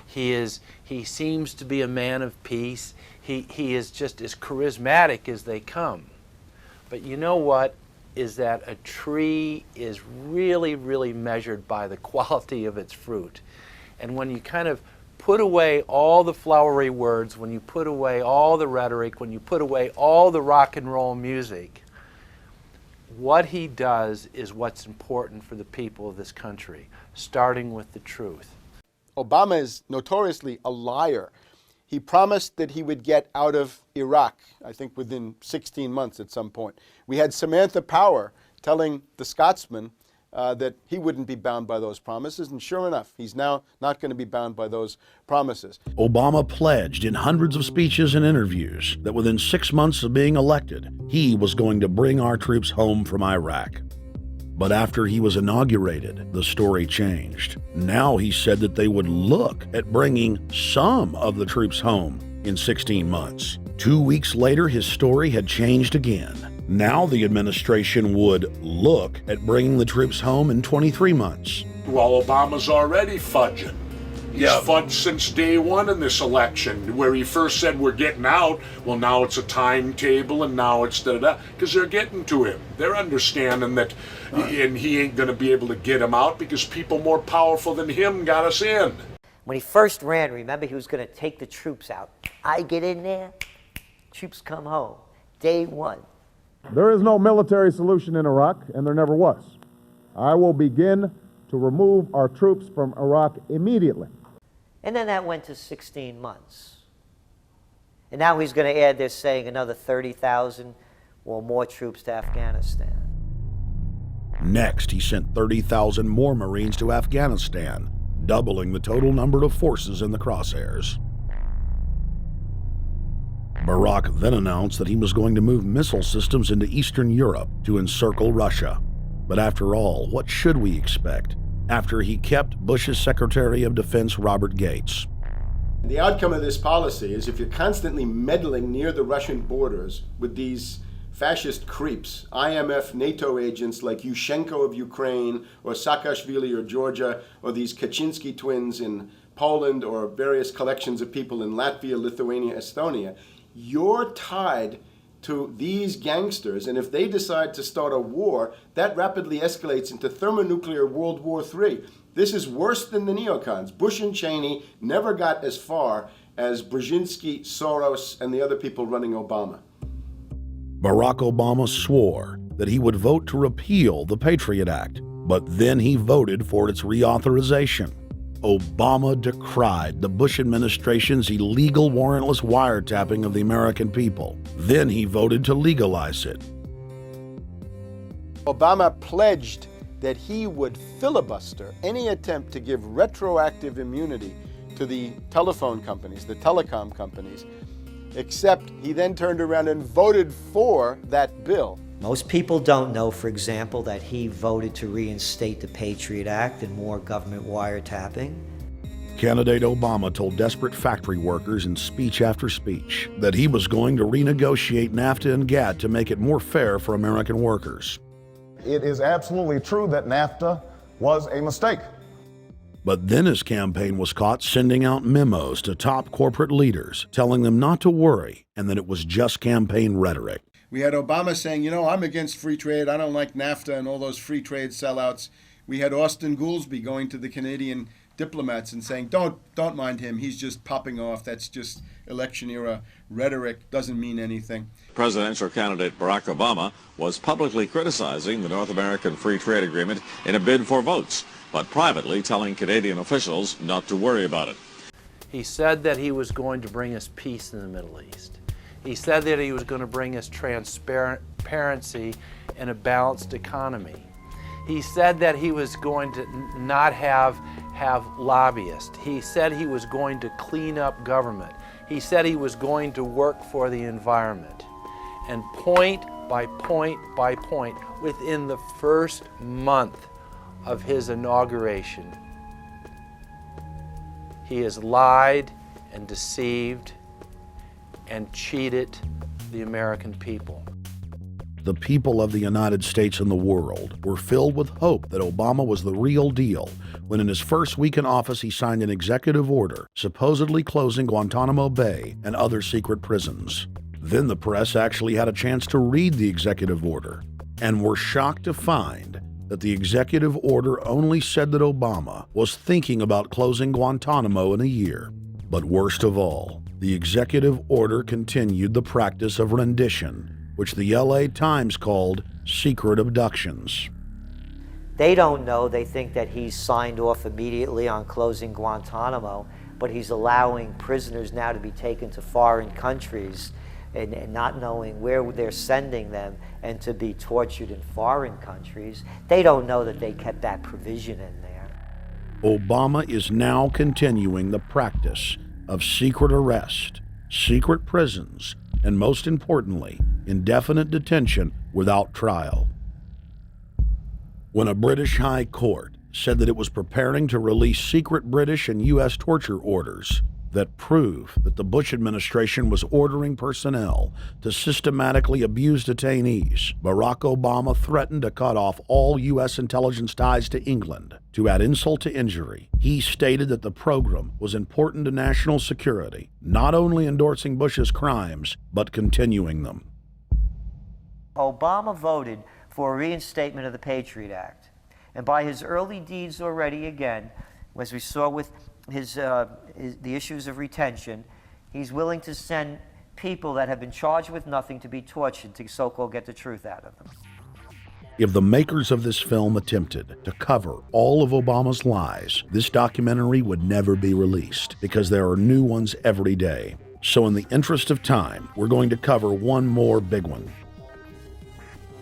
he seems to be a man of peace. He is just as charismatic as they come. But you know what? Is that a tree is really, really measured by the quality of its fruit. And when you kind of put away all the flowery words, when you put away all the rhetoric, when you put away all the rock and roll music, what he does is what's important for the people of this country, starting with the truth. Obama is notoriously a liar. He promised that he would get out of Iraq, I think within 16 months at some point. We had Samantha Power telling the Scotsman that he wouldn't be bound by those promises, and sure enough, he's now not going to be bound by those promises. Obama pledged in hundreds of speeches and interviews that within 6 months of being elected, he was going to bring our troops home from Iraq. But after he was inaugurated, the story changed. Now he said that they would look at bringing some of the troops home in 16 months. 2 weeks later, his story had changed again. Now the administration would look at bringing the troops home in 23 months. Well, Obama's already fudging. He's fudged since day one in this election, where he first said we're getting out. Well, now it's a timetable, and now it's da-da-da, because they're getting to him. They're understanding that, and he ain't going to be able to get him out because people more powerful than him got us in. When he first ran, remember, he was going to take the troops out. I get in there, troops come home. Day one. There is no military solution in Iraq, and there never was. I will begin to remove our troops from Iraq immediately. And then that went to 16 months. And now he's going to add, they're saying, another 30,000 or more troops to Afghanistan. Next, he sent 30,000 more Marines to Afghanistan, doubling the total number of forces in the crosshairs. Barack then announced that he was going to move missile systems into Eastern Europe to encircle Russia. But after all, what should we expect after he kept Bush's Secretary of Defense Robert Gates? The outcome of this policy is if you're constantly meddling near the Russian borders with these fascist creeps, IMF NATO agents like Yushchenko of Ukraine or Saakashvili or Georgia, or these Kaczynski twins in Poland, or various collections of people in Latvia, Lithuania, Estonia, you're tied to these gangsters, and if they decide to start a war, that rapidly escalates into thermonuclear World War III. This is worse than the neocons. Bush and Cheney never got as far as Brzezinski, Soros, and the other people running Obama. Barack Obama swore that he would vote to repeal the Patriot Act, but then he voted for its reauthorization. Obama decried the Bush administration's illegal warrantless wiretapping of the American people. Then he voted to legalize it. Obama pledged that he would filibuster any attempt to give retroactive immunity to the telephone companies, the telecom companies, except he then turned around and voted for that bill. Most people don't know, for example, that he voted to reinstate the Patriot Act and more government wiretapping. Candidate Obama told desperate factory workers in speech after speech that he was going to renegotiate NAFTA and GATT to make it more fair for American workers. It is absolutely true that NAFTA was a mistake. But then his campaign was caught sending out memos to top corporate leaders, telling them not to worry and that it was just campaign rhetoric. We had Obama saying, you know, I'm against free trade. I don't like NAFTA and all those free trade sellouts. We had Austin Goolsbee going to the Canadian diplomats and saying, don't mind him. He's just popping off. That's just election era rhetoric. Doesn't mean anything. Presidential candidate Barack Obama was publicly criticizing the North American Free Trade Agreement in a bid for votes, but privately telling Canadian officials not to worry about it. He said that he was going to bring us peace in the Middle East. He said that he was going to bring us transparency and a balanced economy. He said that he was going to not have lobbyists. He said he was going to clean up government. He said he was going to work for the environment. And point by point by point, within the first month of his inauguration, he has lied and deceived and cheated the American people. The people of the United States and the world were filled with hope that Obama was the real deal when in his first week in office he signed an executive order supposedly closing Guantanamo Bay and other secret prisons. Then the press actually had a chance to read the executive order and were shocked to find that the executive order only said that Obama was thinking about closing Guantanamo in a year. But worst of all, the executive order continued the practice of rendition which the LA Times called secret abductions. They don't know. They think that he's signed off immediately on closing Guantanamo, but he's allowing prisoners now to be taken to foreign countries and not knowing where they're sending them and to be tortured in foreign countries. They don't know that they kept that provision in there. Obama is now continuing the practice of secret arrest, secret prisons, and most importantly, indefinite detention without trial. When a British High Court said that it was preparing to release secret British and U.S. torture orders that prove that the Bush administration was ordering personnel to systematically abuse detainees, Barack Obama threatened to cut off all U.S. intelligence ties to England. To add insult to injury, he stated that the program was important to national security, not only endorsing Bush's crimes, but continuing them. Obama voted for a reinstatement of the Patriot Act. And by his early deeds already, again, as we saw with the issues of retention, he's willing to send people that have been charged with nothing to be tortured to so-called get the truth out of them. If the makers of this film attempted to cover all of Obama's lies, this documentary would never be released because there are new ones every day. So in the interest of time, we're going to cover one more big one.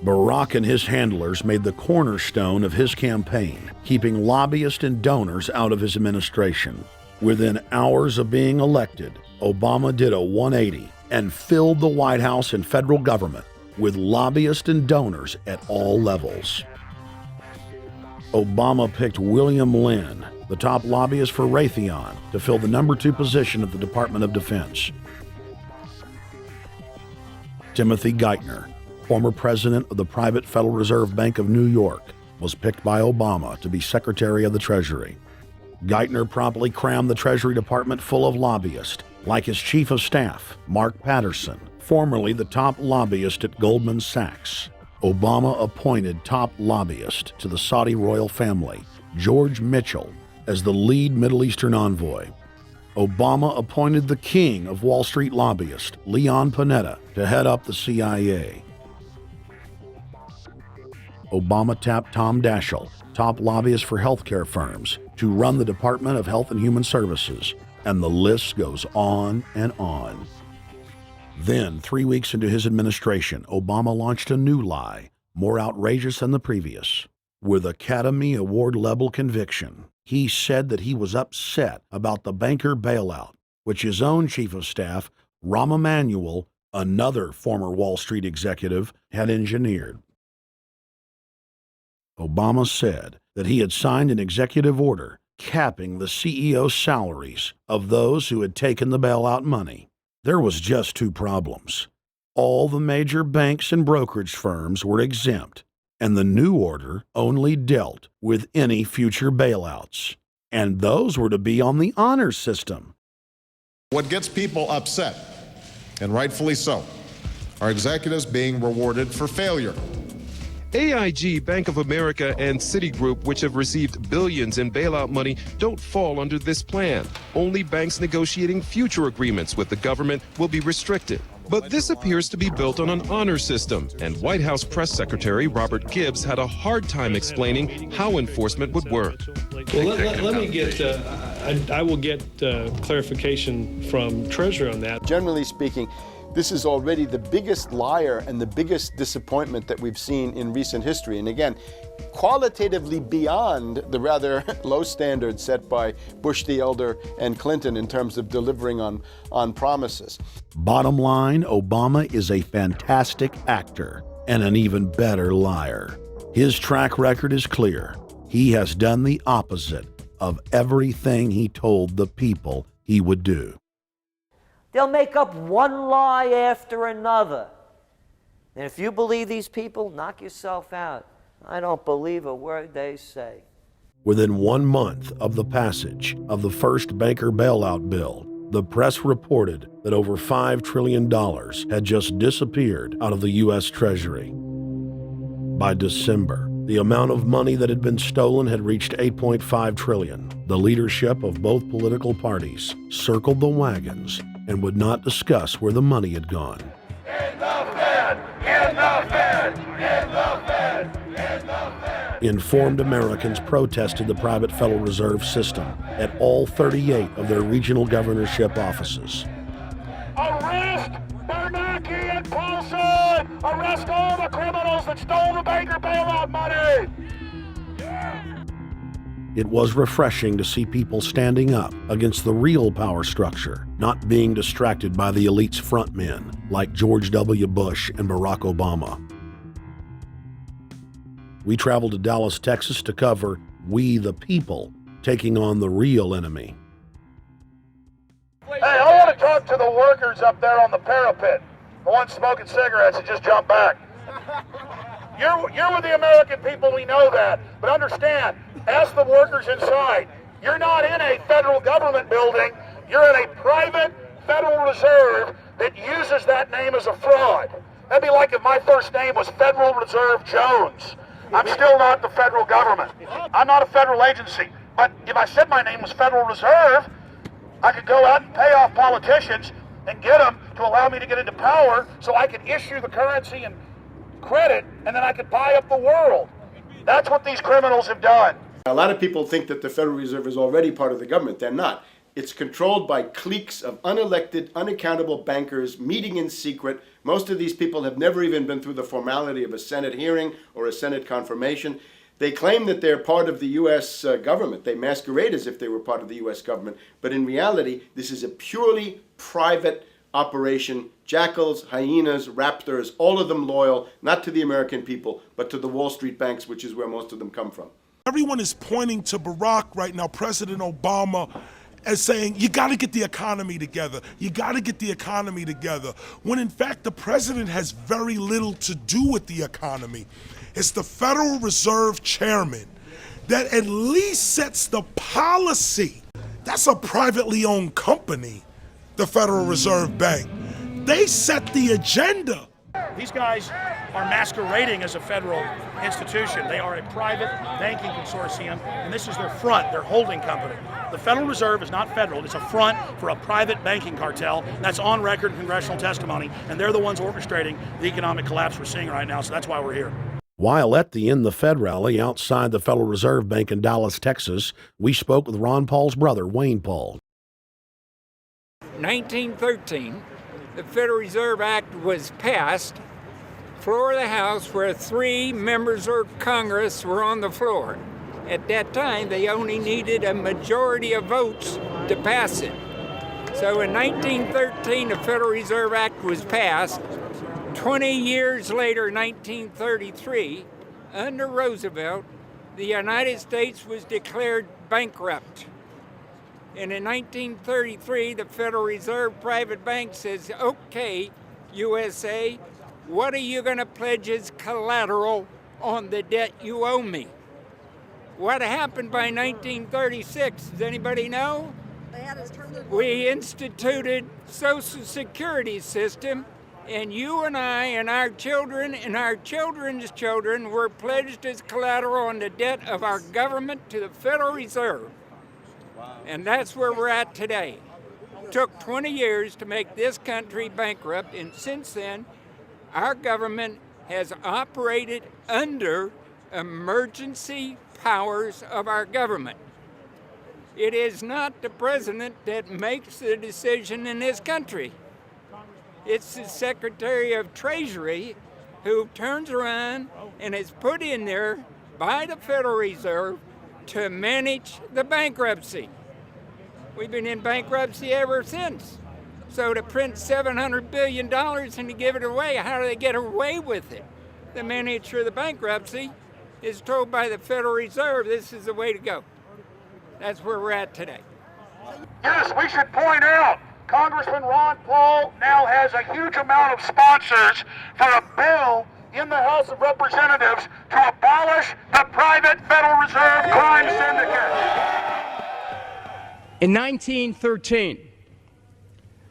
Barack and his handlers made the cornerstone of his campaign, keeping lobbyists and donors out of his administration. Within hours of being elected, Obama did a 180 and filled the White House and federal government with lobbyists and donors at all levels. Obama picked William Lynn, the top lobbyist for Raytheon, to fill the number 2 position at the Department of Defense. Timothy Geithner, former president of the private Federal Reserve Bank of New York, was picked by Obama to be Secretary of the Treasury. Geithner promptly crammed the Treasury Department full of lobbyists, like his chief of staff, Mark Patterson, formerly the top lobbyist at Goldman Sachs. Obama appointed top lobbyist to the Saudi royal family, George Mitchell, as the lead Middle Eastern envoy. Obama appointed the king of Wall Street lobbyists, Leon Panetta, to head up the CIA. Obama tapped Tom Daschle, top lobbyist for healthcare firms, to run the Department of Health and Human Services, and the list goes on and on. Then, 3 weeks into his administration, Obama launched a new lie, more outrageous than the previous. With Academy Award-level conviction, he said that he was upset about the banker bailout, which his own chief of staff, Rahm Emanuel, another former Wall Street executive, had engineered. Obama said that he had signed an executive order capping the CEO's salaries of those who had taken the bailout money. There was just 2 problems. All the major banks and brokerage firms were exempt, and the new order only dealt with any future bailouts. And those were to be on the honor system. What gets people upset, and rightfully so, are executives being rewarded for failure. AIG, Bank of America, and Citigroup, which have received billions in bailout money, don't fall under this plan. Only banks negotiating future agreements with the government will be restricted. But this appears to be built on an honor system, and White House Press Secretary Robert Gibbs had a hard time explaining how enforcement would work. Well, let me get, I will get clarification from Treasury on that. Generally speaking, this is already the biggest liar and the biggest disappointment that we've seen in recent history. And again, qualitatively beyond the rather low standards set by Bush the Elder and Clinton in terms of delivering on promises. Bottom line, Obama is a fantastic actor and an even better liar. His track record is clear. He has done the opposite of everything he told the people he would do. They'll make up one lie after another. And if you believe these people, knock yourself out. I don't believe a word they say. Within 1 month of the passage of the first banker bailout bill, the press reported that over $5 trillion had just disappeared out of the U.S. Treasury. By December, the amount of money that had been stolen had reached $8.5 trillion. The leadership of both political parties circled the wagons and would not discuss where the money had gone. Enough, man! In the Fed! In the Fed! In the Fed! Informed Americans protested the private Federal Reserve System at all 38 of their regional governorship offices. Arrest Bernanke and Paulson! Arrest all the criminals that stole the banker bailout money! It was refreshing to see people standing up against the real power structure, not being distracted by the elite's frontmen like George W. Bush and Barack Obama. We traveled to Dallas, Texas to cover We the People taking on the real enemy. Hey, I want to talk to the workers up there on the parapet. The ones smoking cigarettes that just jumped back. You're with the American people, we know that. But understand, ask the workers inside. You're not in a federal government building. You're in a private Federal Reserve that uses that name as a fraud. That'd be like if my first name was Federal Reserve Jones. I'm still not the federal government. I'm not a federal agency. But if I said my name was Federal Reserve, I could go out and pay off politicians and get them to allow me to get into power so I could issue the currency and credit, and then I could buy up the world. That's what these criminals have done. A lot of people think that the Federal Reserve is already part of the government. They're not. It's controlled by cliques of unelected, unaccountable bankers meeting in secret. Most of these people have never even been through the formality of a Senate hearing or a Senate confirmation. They claim that they're part of the U.S. government. They masquerade as if they were part of the U.S. government. But in reality, this is a purely private operation. Jackals, hyenas, raptors, all of them loyal, not to the American people, but to the Wall Street banks, which is where most of them come from. Everyone is pointing to Barack right now, President Obama, as saying, you got to get the economy together. You got to get the economy together. When in fact, the president has very little to do with the economy. It's the Federal Reserve chairman that at least sets the policy. That's a privately owned company, the Federal Reserve Bank. They set the agenda. These guys are masquerading as a federal institution. They are a private banking consortium, and this is their front, their holding company. The Federal Reserve is not federal. It's a front for a private banking cartel. That's on record in congressional testimony, and they're the ones orchestrating the economic collapse we're seeing right now, so that's why we're here. While at the In the Fed rally outside the Federal Reserve Bank in Dallas, Texas, we spoke with Ron Paul's brother, Wayne Paul. 1913, the Federal Reserve Act was passed, floor of the House, where 3 members of Congress were on the floor. At that time, they only needed a majority of votes to pass it. So in 1913, the Federal Reserve Act was passed. 20 years later, 1933, under Roosevelt, the United States was declared bankrupt. And in 1933, the Federal Reserve Private Bank says, okay, USA, what are you going to pledge as collateral on the debt you owe me? What happened by 1936? Does anybody know? We instituted Social Security system, and you and I and our children and our children's children were pledged as collateral on the debt of our government to the Federal Reserve. And that's where we're at today. It took 20 years to make this country bankrupt, and since then, our government has operated under emergency powers of our government. It is not the president that makes the decision in this country. It's the Secretary of Treasury who turns around and is put in there by the Federal Reserve to manage the bankruptcy. We've been in bankruptcy ever since. So to print $700 billion and to give it away, how do they get away with it? The manager of the bankruptcy is told by the Federal Reserve this is the way to go. That's where we're at today. Yes, we should point out, Congressman Ron Paul now has a huge amount of sponsors for a bill in the House of Representatives to abolish the private Federal Reserve crime syndicate. In 1913,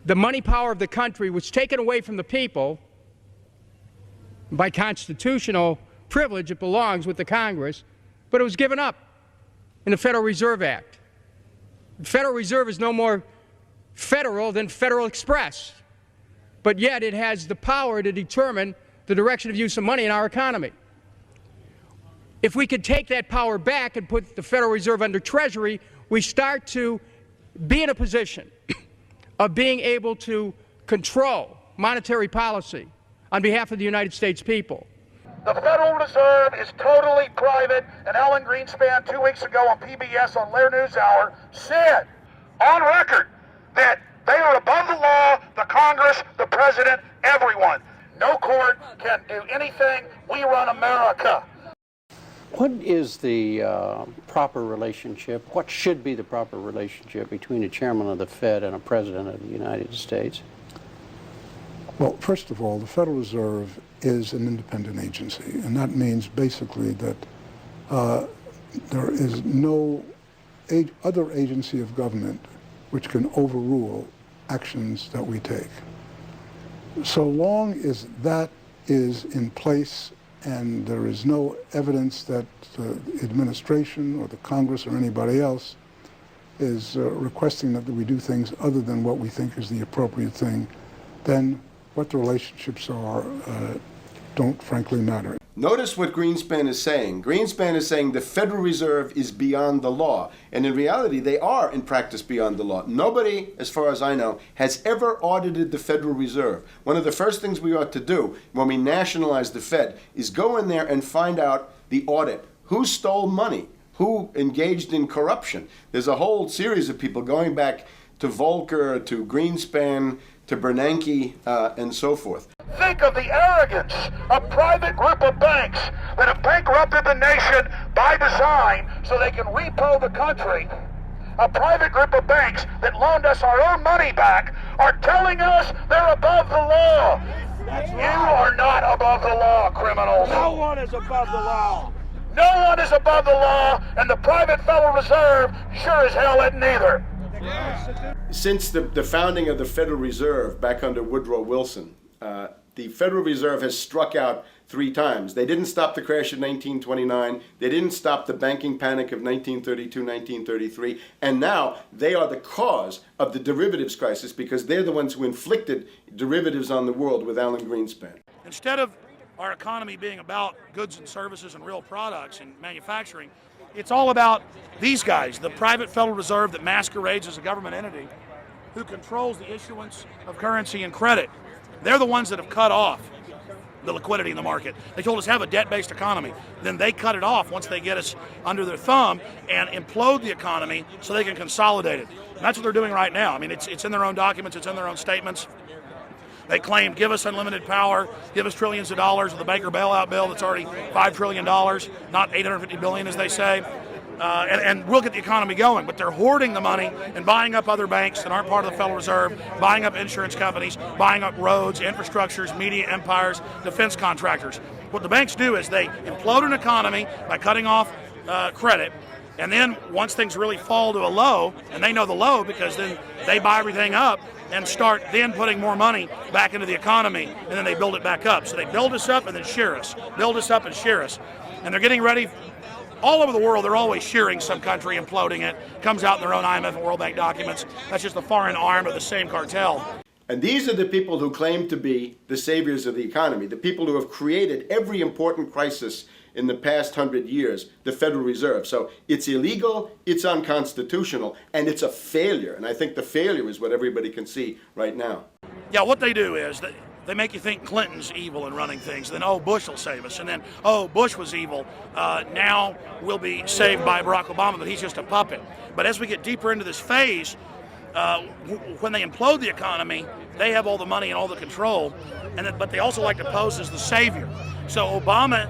the money power of the country was taken away from the people. By constitutional privilege, it belongs with the Congress, but it was given up in the Federal Reserve Act. The Federal Reserve is no more federal than Federal Express, but yet it has the power to determine the direction of use of money in our economy. If we could take that power back and put the Federal Reserve under Treasury, we start to be in a position of being able to control monetary policy on behalf of the United States people. The Federal Reserve is totally private, and Alan Greenspan 2 weeks ago on PBS on Lair NewsHour said on record that they are above the law, the Congress, the President, everyone. No court can do anything. We run America. What is the proper relationship, what should be the proper relationship between a chairman of the Fed and a president of the United States? Well, first of all, the Federal Reserve is an independent agency, and that means basically that there is no other agency of government which can overrule actions that we take. So long as that is in place and there is no evidence that the administration or the Congress or anybody else is requesting that we do things other than what we think is the appropriate thing, then what the relationships are don't frankly matter. Notice what Greenspan is saying. Greenspan is saying the Federal Reserve is beyond the law. And in reality, they are in practice beyond the law. Nobody, as far as I know, has ever audited the Federal Reserve. One of the first things we ought to do when we nationalize the Fed is go in there and find out the audit. Who stole money? Who engaged in corruption? There's a whole series of people going back to Volcker, to Greenspan, to Bernanke, and so forth. Think of the arrogance of private group of banks that have bankrupted the nation by design so they can repo the country. A private group of banks that loaned us our own money back are telling us they're above the law. You are not above the law, criminals. No one is above the law. No one is above the law, and the private Federal Reserve sure as hell isn't either. Since the founding of the Federal Reserve back under Woodrow Wilson, the Federal Reserve has struck out 3 times. They didn't stop the crash of 1929. They didn't stop the banking panic of 1932, 1933. And now they are the cause of the derivatives crisis because they're the ones who inflicted derivatives on the world with Alan Greenspan. Instead of our economy being about goods and services and real products and manufacturing, it's all about these guys, the private Federal Reserve that masquerades as a government entity who controls the issuance of currency and credit. They're the ones that have cut off the liquidity in the market. They told us have a debt-based economy. Then they cut it off once they get us under their thumb and implode the economy so they can consolidate it. And that's what they're doing right now. I mean, it's in their own documents, it's in their own statements. They claim, give us unlimited power, give us trillions of dollars of the banker bailout bill that's already $5 trillion, not $850 billion as they say. And we'll get the economy going, but they're hoarding the money and buying up other banks that aren't part of the Federal Reserve, buying up insurance companies, buying up roads, infrastructures, media empires, defense contractors. What the banks do is they implode an economy by cutting off credit, and then once things really fall to a low, and they know the low because then they buy everything up and start then putting more money back into the economy, and then they build it back up. So they build us up and then shear us, build us up and shear us. And they're getting ready. All over the world, they're always shearing some country, imploding it. Comes out in their own IMF and World Bank documents. That's just the foreign arm of the same cartel. And these are the people who claim to be the saviors of the economy, the people who have created every important crisis in the past 100 years, the Federal Reserve. So it's illegal, it's unconstitutional, and it's a failure. And I think the failure is what everybody can see right now. Yeah, what they do is they make you think Clinton's evil in running things. Then, oh, Bush will save us. And then, oh, Bush was evil. Now we'll be saved by Barack Obama, but he's just a puppet. But as we get deeper into this phase, when they implode the economy, they have all the money and all the control. But they also like to pose as the savior. So Obama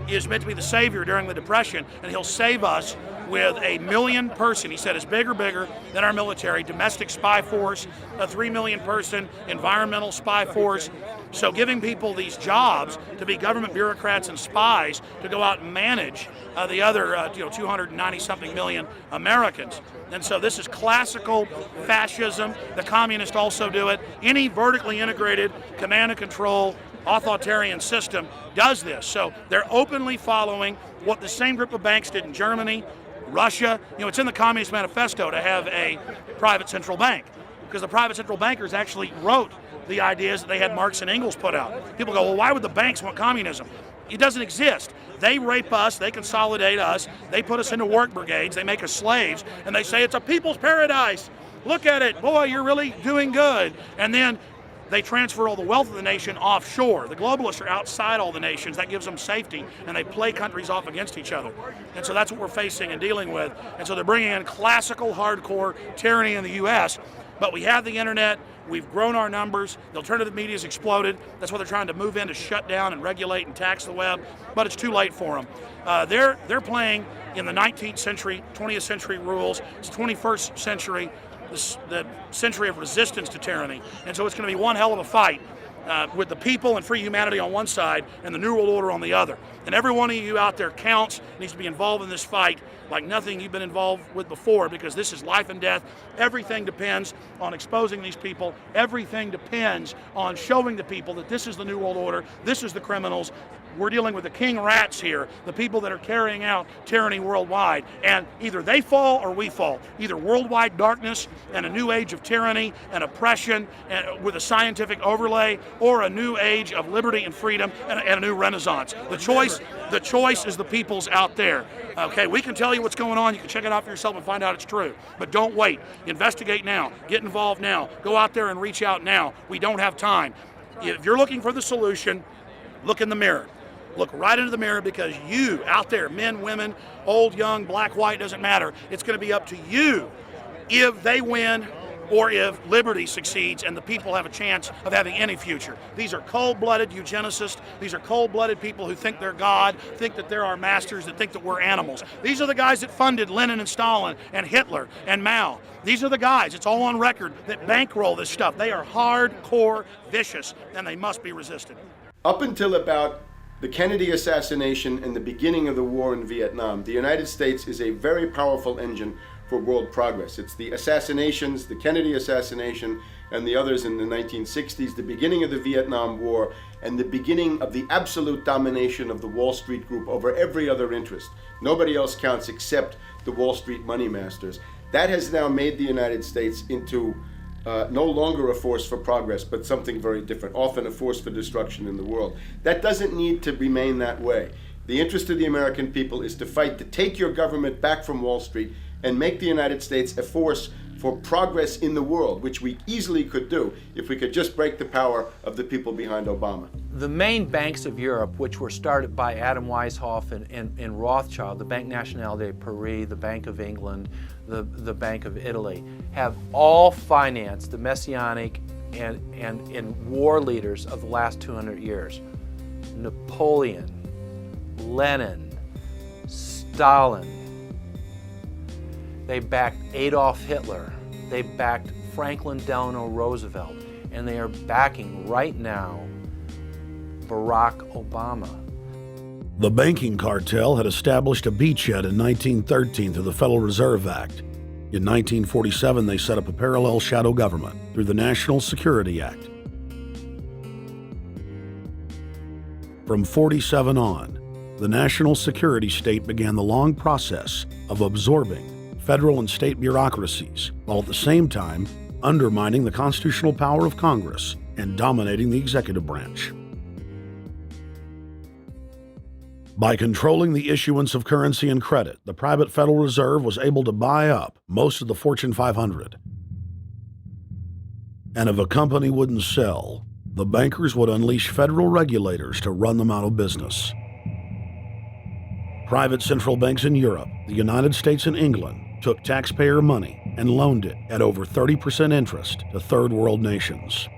is meant to be the savior during the Depression, and he'll save us with a 1 million person, he said, is bigger than our military, domestic spy force, a 3 million person environmental spy force. So giving people these jobs to be government bureaucrats and spies to go out and manage the other 290-something million Americans. And so this is classical fascism. The communists also do it. Any vertically integrated command and control authoritarian system does this. So they're openly following what the same group of banks did in Germany, Russia. It's in the Communist Manifesto to have a private central bank. because the private central bankers actually wrote the ideas that they had Marx and Engels put out. People go, well, why would the banks want communism? It doesn't exist. They rape us, they consolidate us, they put us into work brigades, they make us slaves, and they say it's a people's paradise. Look at it, boy, you're really doing good. And then they transfer all the wealth of the nation offshore. The globalists are outside all the nations. That gives them safety, and they play countries off against each other. And so that's what we're facing and dealing with. And so they're bringing in classical, hardcore tyranny in the U.S., but we have the internet. We've grown our numbers. The alternative media's exploded. That's why they're trying to move in to shut down and regulate and tax the web, but it's too late for them. They're playing in the 19th century, 20th century rules. It's 21st century, the century of resistance to tyranny. And so it's going to be one hell of a fight with the people and free humanity on one side and the New World Order on the other. And every one of you out there counts, needs to be involved in this fight like nothing you've been involved with before, because this is life and death. Everything depends on exposing these people. Everything depends on showing the people that this is the New World Order, this is the criminals. We're dealing with the king rats here, the people that are carrying out tyranny worldwide. And either they fall or we fall. Either worldwide darkness and a new age of tyranny and oppression and with a scientific overlay, or a new age of liberty and freedom and a new renaissance. The choice is the people's out there. Okay, we can tell you what's going on. You can check it out for yourself and find out it's true. But don't wait. Investigate now. Get involved now. Go out there and reach out now. We don't have time. If you're looking for the solution, look in the mirror. Look right into the mirror, because you out there, men, women, old, young, black, white, doesn't matter. It's going to be up to you if they win or if liberty succeeds and the people have a chance of having any future. These are cold-blooded eugenicists. These are cold-blooded people who think they're God, think that they're our masters, that think that we're animals. These are the guys that funded Lenin and Stalin and Hitler and Mao. These are the guys, it's all on record, that bankroll this stuff. They are hardcore vicious, and they must be resisted. Up until about the Kennedy assassination and the beginning of the war in Vietnam, the United States is a very powerful engine for world progress. It's the assassinations, the Kennedy assassination, and the others in the 1960s, the beginning of the Vietnam War, and the beginning of the absolute domination of the Wall Street group over every other interest. Nobody else counts except the Wall Street money masters. That has now made the United States into no longer a force for progress, but something very different, often a force for destruction in the world. That doesn't need to remain that way. The interest of the American people is to fight to take your government back from Wall Street and make the United States a force for progress in the world, which we easily could do if we could just break the power of the people behind Obama. The main banks of Europe, which were started by Adam Weishaupt and Rothschild, the Banque Nationale de Paris, the Bank of England, the Bank of Italy, have all financed the messianic and war leaders of the last 200 years. Napoleon, Lenin, Stalin. They backed Adolf Hitler. They backed Franklin Delano Roosevelt. And they are backing right now Barack Obama. The banking cartel had established a beachhead in 1913 through the Federal Reserve Act. In 1947, they set up a parallel shadow government through the National Security Act. From 47 on, the national security state began the long process of absorbing federal and state bureaucracies, while at the same time undermining the constitutional power of Congress and dominating the executive branch. By controlling the issuance of currency and credit, the private Federal Reserve was able to buy up most of the Fortune 500. And if a company wouldn't sell, the bankers would unleash federal regulators to run them out of business. Private central banks in Europe, the United States, and England took taxpayer money and loaned it at over 30% interest to third world nations.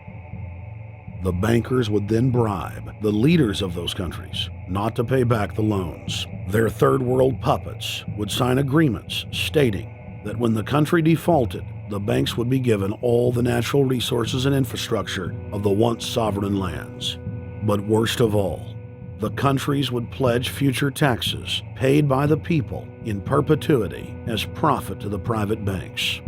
The bankers would then bribe the leaders of those countries not to pay back the loans. Their third world puppets would sign agreements stating that when the country defaulted, the banks would be given all the natural resources and infrastructure of the once sovereign lands. But worst of all, the countries would pledge future taxes paid by the people in perpetuity as profit to the private banks.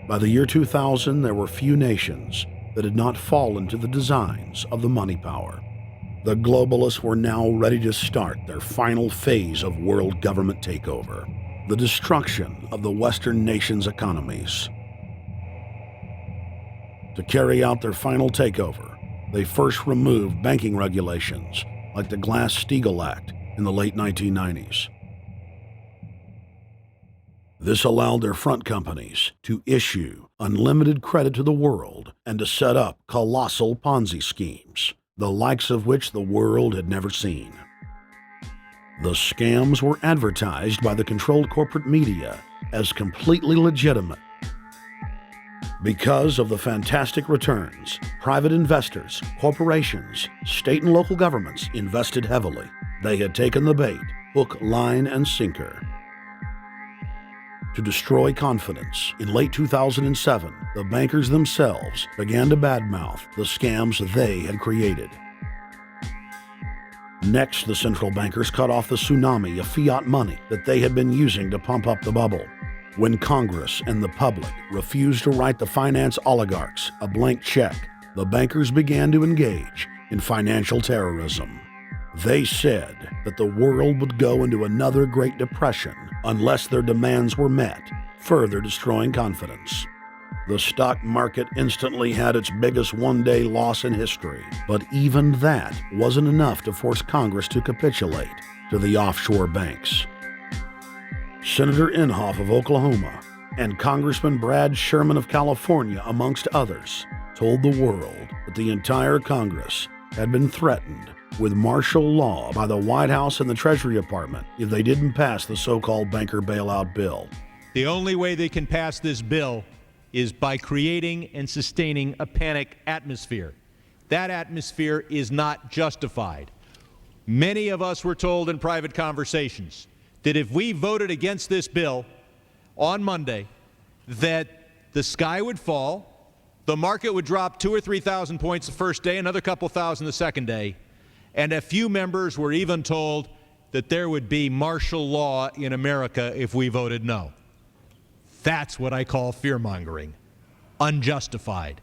By the year 2000, there were few nations that had not fallen to the designs of the money power. The globalists were now ready to start their final phase of world government takeover. the destruction of the Western nations' economies. To carry out their final takeover, they first removed banking regulations like the Glass-Steagall Act in the late 1990s. This allowed their front companies to issue unlimited credit to the world and to set up colossal Ponzi schemes, the likes of which the world had never seen. The scams were advertised by the controlled corporate media as completely legitimate. Because of the fantastic returns, private investors, corporations, state and local governments invested heavily. They had taken the bait, hook, line, and sinker. To destroy confidence, in late 2007, the bankers themselves began to badmouth the scams they had created. Next, the central bankers cut off the tsunami of fiat money that they had been using to pump up the bubble. When Congress and the public refused to write the finance oligarchs a blank check, the bankers began to engage in financial terrorism. They said that the world would go into another Great Depression unless their demands were met, further destroying confidence. The stock market instantly had its biggest one-day loss in history, but even that wasn't enough to force Congress to capitulate to the offshore banks. Senator Inhofe of Oklahoma and Congressman Brad Sherman of California, amongst others, told the world that the entire Congress had been threatened with martial law by the White House and the Treasury Department if they didn't pass the so-called banker bailout bill. The only way they can pass this bill is by creating and sustaining a panic atmosphere. That atmosphere is not justified. Many of us were told in private conversations that if we voted against this bill on Monday, that the sky would fall, the market would drop 2,000 or 3,000 points the first day, another couple thousand the second day, and a few members were even told that there would be martial law in America if we voted no. That's what I call fear-mongering. Unjustified.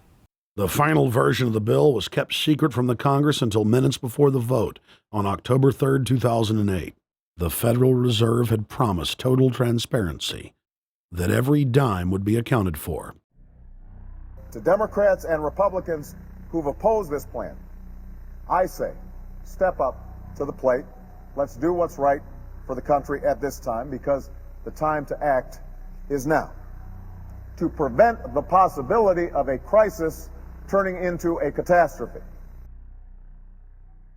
The final version of the bill was kept secret from the Congress until minutes before the vote on October 3, 2008. The Federal Reserve had promised total transparency, that every dime would be accounted for. To Democrats and Republicans who've opposed this plan, I say, step up to the plate. Let's do what's right for the country at this time, because the time to act is now. To prevent the possibility of a crisis turning into a catastrophe.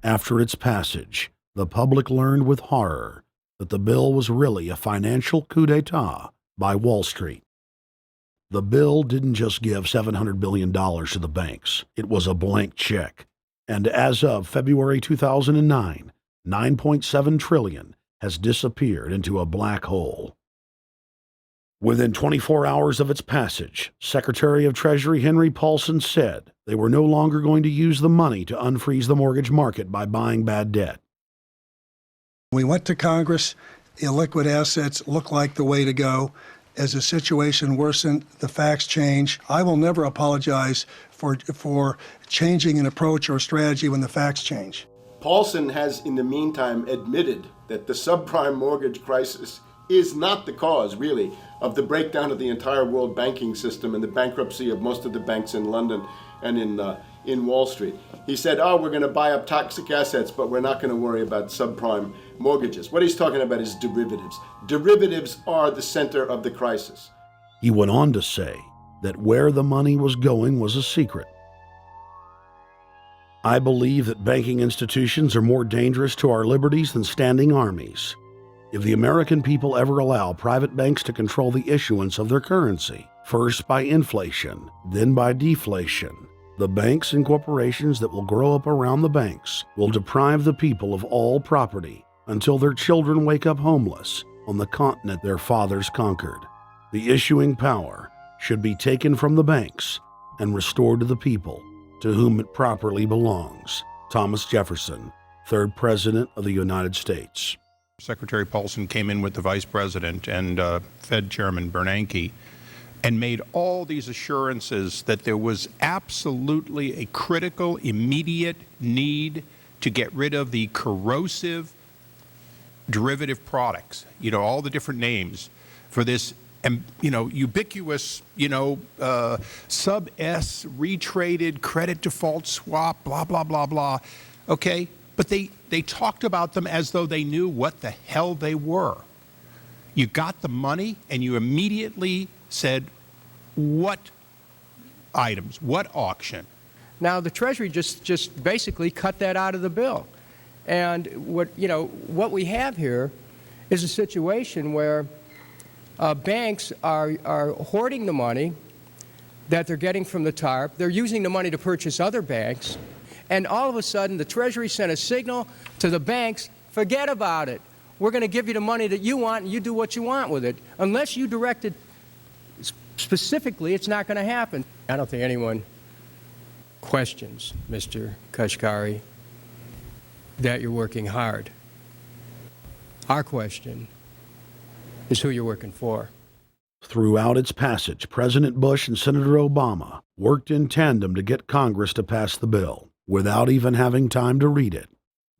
After its passage, the public learned with horror that the bill was really a financial coup d'etat by Wall Street. The bill didn't just give $700 billion to the banks. It was a blank check. And as of February 2009, $9.7 trillion has disappeared into a black hole. Within 24 hours of its passage, Secretary of Treasury Henry Paulson said they were no longer going to use the money to unfreeze the mortgage market by buying bad debt. We went to Congress. Illiquid assets look like the way to go. As the situation worsened, the facts change. I will never apologize for changing an approach or strategy when the facts change. Paulson has, in the meantime, admitted that the subprime mortgage crisis is not the cause, really, of the breakdown of the entire world banking system and the bankruptcy of most of the banks in London and in Wall Street. He said, we're going to buy up toxic assets, but we're not going to worry about subprime mortgages. What he's talking about is derivatives. Derivatives are the center of the crisis. He went on to say that where the money was going was a secret. I believe that banking institutions are more dangerous to our liberties than standing armies. If the American people ever allow private banks to control the issuance of their currency, first by inflation, then by deflation, the banks and corporations that will grow up around the banks will deprive the people of all property until their children wake up homeless on the continent their fathers conquered. The issuing power should be taken from the banks and restored to the people, to whom it properly belongs. Thomas Jefferson, 3rd President of the United States. Secretary Paulson came in with the Vice President and Fed Chairman Bernanke and made all these assurances that there was absolutely a critical, immediate need to get rid of the corrosive derivative products, all the different names for this, ubiquitous, sub-S retraded credit default swap, blah, blah, blah, blah. Okay? But they talked about them as though they knew what the hell they were. You got the money and you immediately said, what items, what auction? Now, the Treasury just basically cut that out of the bill. And what we have here is a situation where banks are hoarding the money that they're getting from the TARP. They're using the money to purchase other banks. And all of a sudden, the Treasury sent a signal to the banks, forget about it. We're going to give you the money that you want, and you do what you want with it. Unless you direct it specifically, it's not going to happen. I don't think anyone questions, Mr. Kashkari, that you're working hard. Our question is who you're working for. Throughout its passage, President Bush and Senator Obama worked in tandem to get Congress to pass the bill without even having time to read it,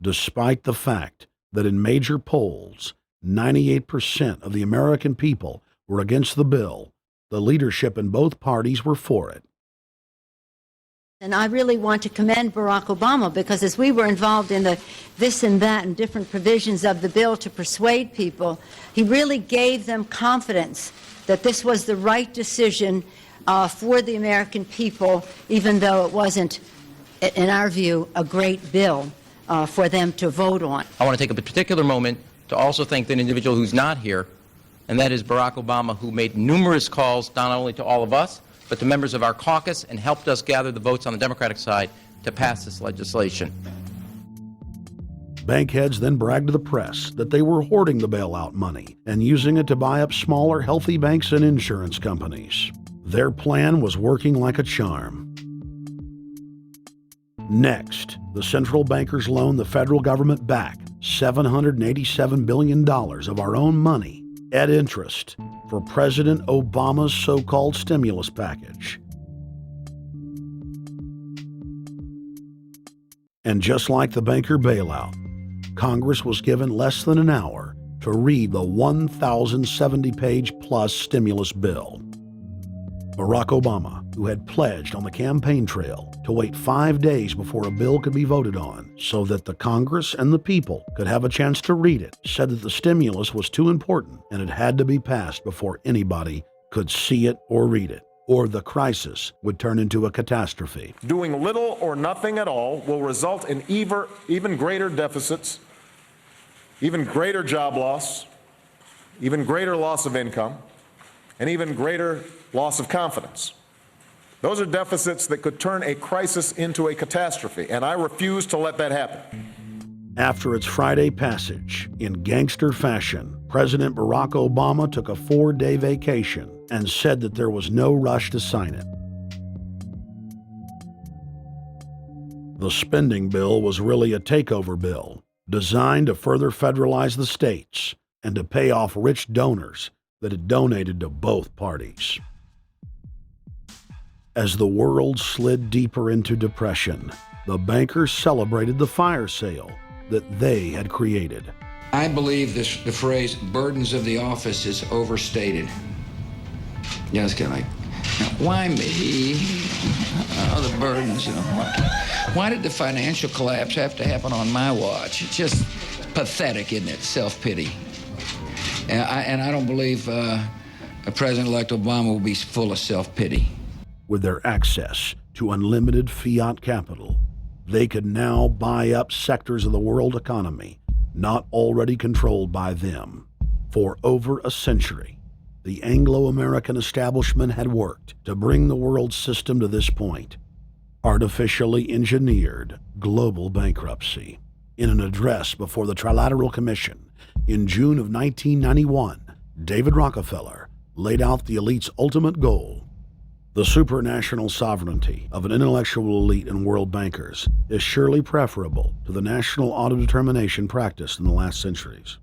despite the fact that in major polls, 98% of the American people were against the bill. The leadership in both parties were for it. And I really want to commend Barack Obama, because as we were involved in the this and that and different provisions of the bill to persuade people, he really gave them confidence that this was the right decision for the American people, even though it wasn't, in our view, a great bill for them to vote on. I want to take a particular moment to also thank the individual who's not here, and that is Barack Obama, who made numerous calls not only to all of us, but to members of our caucus, and helped us gather the votes on the Democratic side to pass this legislation. Bankheads then bragged to the press that they were hoarding the bailout money and using it to buy up smaller, healthy banks and insurance companies. Their plan was working like a charm. Next, the central bankers loaned the federal government back $787 billion of our own money at interest for President Obama's so-called stimulus package. And just like the banker bailout, Congress was given less than an hour to read the 1,070-page-plus stimulus bill. Barack Obama, who had pledged on the campaign trail to wait 5 days before a bill could be voted on so that the Congress and the people could have a chance to read it, said that the stimulus was too important and it had to be passed before anybody could see it or read it, or the crisis would turn into a catastrophe. Doing little or nothing at all will result in even greater deficits, even greater job loss, even greater loss of income, and even greater loss of confidence. Those are deficits that could turn a crisis into a catastrophe, and I refuse to let that happen. After its Friday passage, in gangster fashion, President Barack Obama took a 4-day vacation and said that there was no rush to sign it. The spending bill was really a takeover bill, designed to further federalize the states and to pay off rich donors that had donated to both parties. As the world slid deeper into depression, the bankers celebrated the fire sale that they had created. I believe the phrase burdens of the office is overstated. Yeah, it's kind of like, why me? Oh, the burdens, Why did the financial collapse have to happen on my watch? It's just pathetic, isn't it? Self-pity. And I don't believe President-elect Obama will be full of self-pity. With their access to unlimited fiat capital, they could now buy up sectors of the world economy not already controlled by them. For over a century, the Anglo-American establishment had worked to bring the world system to this point. Artificially engineered global bankruptcy. In an address before the Trilateral Commission in June of 1991, David Rockefeller laid out the elite's ultimate goal. The supranational sovereignty of an intellectual elite and world bankers is surely preferable to the national autodetermination practiced in the last centuries.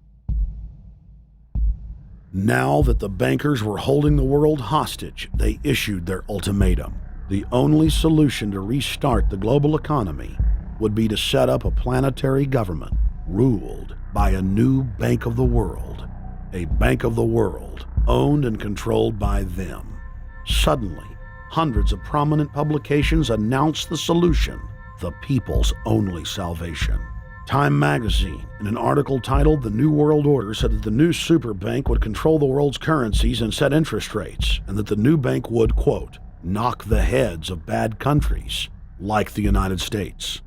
Now that the bankers were holding the world hostage, they issued their ultimatum. The only solution to restart the global economy would be to set up a planetary government ruled by a new Bank of the World, a Bank of the World owned and controlled by them. Suddenly, hundreds of prominent publications announced the solution, the people's only salvation. Time magazine, in an article titled "The New World Order," said that the new super bank would control the world's currencies and set interest rates, and that the new bank would, quote, knock the heads of bad countries like the United States.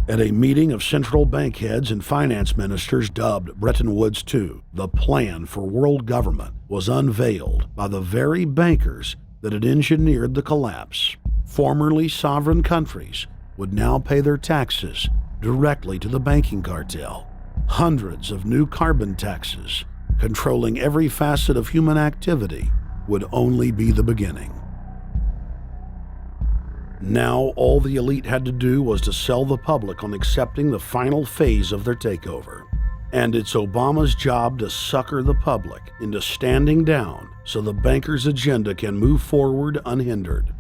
At a meeting of central bank heads and finance ministers dubbed Bretton Woods II, the plan for world government was unveiled by the very bankers that had engineered the collapse. Formerly sovereign countries would now pay their taxes directly to the banking cartel. Hundreds of new carbon taxes, controlling every facet of human activity, would only be the beginning. Now all the elite had to do was to sell the public on accepting the final phase of their takeover. And it's Obama's job to sucker the public into standing down so the bankers' agenda can move forward unhindered.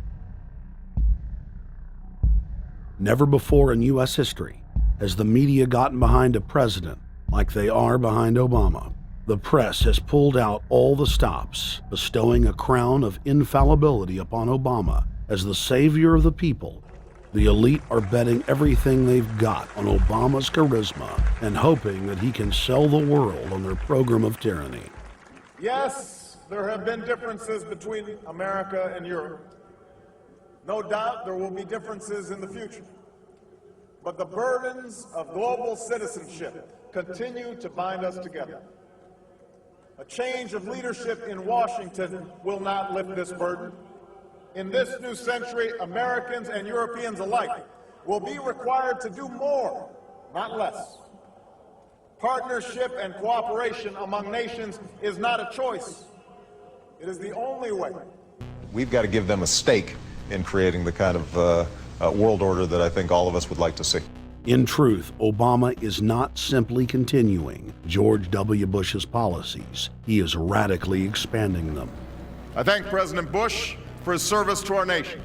Never before in U.S. history has the media gotten behind a president like they are behind Obama. The press has pulled out all the stops, bestowing a crown of infallibility upon Obama as the savior of the people. The elite are betting everything they've got on Obama's charisma and hoping that he can sell the world on their program of tyranny. Yes, there have been differences between America and Europe. No doubt there will be differences in the future. But the burdens of global citizenship continue to bind us together. A change of leadership in Washington will not lift this burden. In this new century, Americans and Europeans alike will be required to do more, not less. Partnership and cooperation among nations is not a choice. It is the only way. We've got to give them a stake in creating the kind of world order that I think all of us would like to see. In truth, Obama is not simply continuing George W. Bush's policies. He is radically expanding them. I thank President Bush for his service to our nation.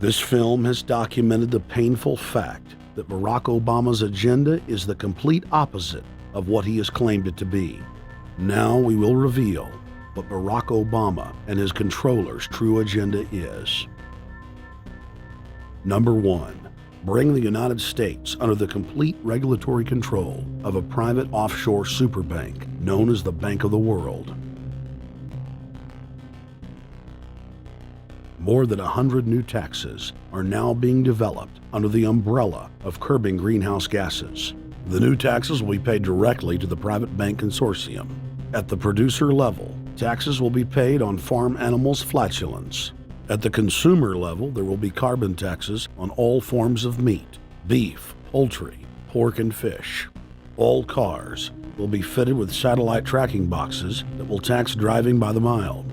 This film has documented the painful fact that Barack Obama's agenda is the complete opposite of what he has claimed it to be. Now we will reveal what Barack Obama and his controllers' true agenda is. Number 1. Bring the United States under the complete regulatory control of a private offshore superbank known as the Bank of the World. More than 100 new taxes are now being developed under the umbrella of curbing greenhouse gases. The new taxes will be paid directly to the private bank consortium. At the producer level, taxes will be paid on farm animals' flatulence. At the consumer level, there will be carbon taxes on all forms of meat, beef, poultry, pork, and fish. All cars will be fitted with satellite tracking boxes that will tax driving by the mile.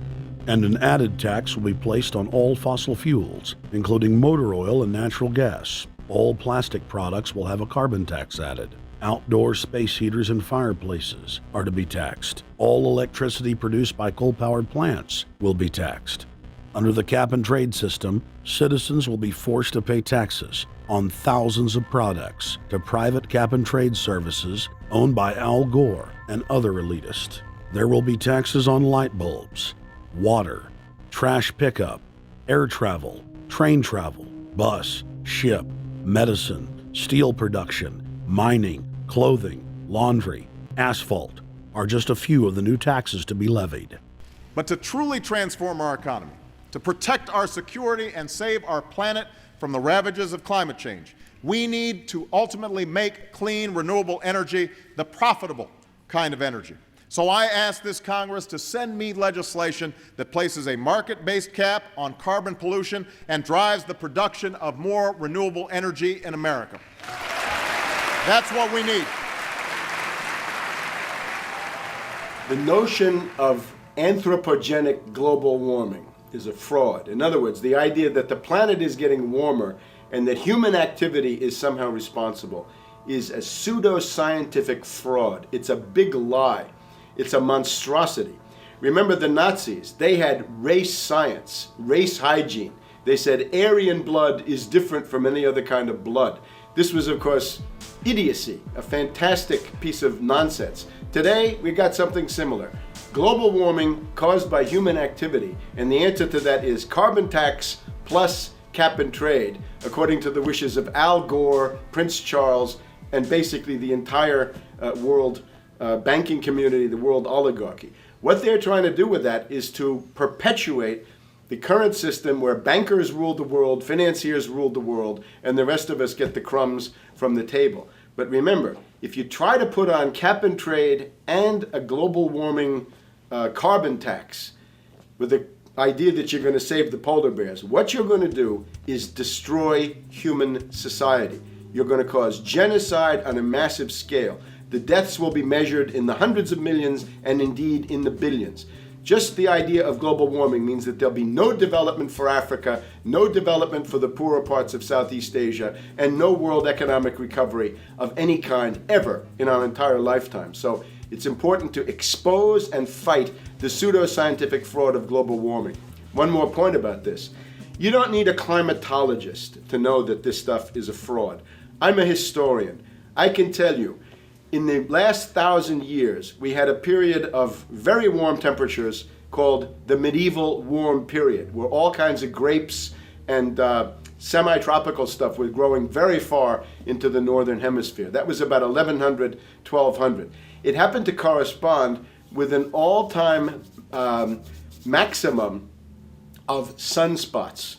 And an added tax will be placed on all fossil fuels, including motor oil and natural gas. All plastic products will have a carbon tax added. Outdoor space heaters and fireplaces are to be taxed. All electricity produced by coal-powered plants will be taxed. Under the cap-and-trade system, citizens will be forced to pay taxes on thousands of products to private cap-and-trade services owned by Al Gore and other elitists. There will be taxes on light bulbs, water, trash pickup, air travel, train travel, bus, ship, medicine, steel production, mining, clothing, laundry, asphalt are just a few of the new taxes to be levied. But to truly transform our economy, to protect our security and save our planet from the ravages of climate change, we need to ultimately make clean, renewable energy the profitable kind of energy. So I ask this Congress to send me legislation that places a market-based cap on carbon pollution and drives the production of more renewable energy in America. That's what we need. The notion of anthropogenic global warming is a fraud. In other words, the idea that the planet is getting warmer and that human activity is somehow responsible is a pseudo-scientific fraud. It's a big lie. It's a monstrosity. Remember the Nazis, they had race science, race hygiene. They said Aryan blood is different from any other kind of blood. This was, of course, idiocy, a fantastic piece of nonsense. Today, we got something similar. Global warming caused by human activity, and the answer to that is carbon tax plus cap and trade, according to the wishes of Al Gore, Prince Charles, and basically the entire world banking community, the world oligarchy. What they're trying to do with that is to perpetuate the current system where bankers rule the world, financiers rule the world, and the rest of us get the crumbs from the table. But remember, if you try to put on cap and trade and a global warming carbon tax with the idea that you're going to save the polar bears, what you're going to do is destroy human society. You're going to cause genocide on a massive scale. The deaths will be measured in the hundreds of millions and indeed in the billions. Just the idea of global warming means that there'll be no development for Africa, no development for the poorer parts of Southeast Asia, and no world economic recovery of any kind ever in our entire lifetime. So it's important to expose and fight the pseudoscientific fraud of global warming. One more point about this. You don't need a climatologist to know that this stuff is a fraud. I'm a historian. I can tell you, in the last 1,000 years, we had a period of very warm temperatures called the medieval warm period, where all kinds of grapes and semi-tropical stuff was growing very far into the northern hemisphere. That was about 1100, 1200. It happened to correspond with an all-time maximum of sunspots.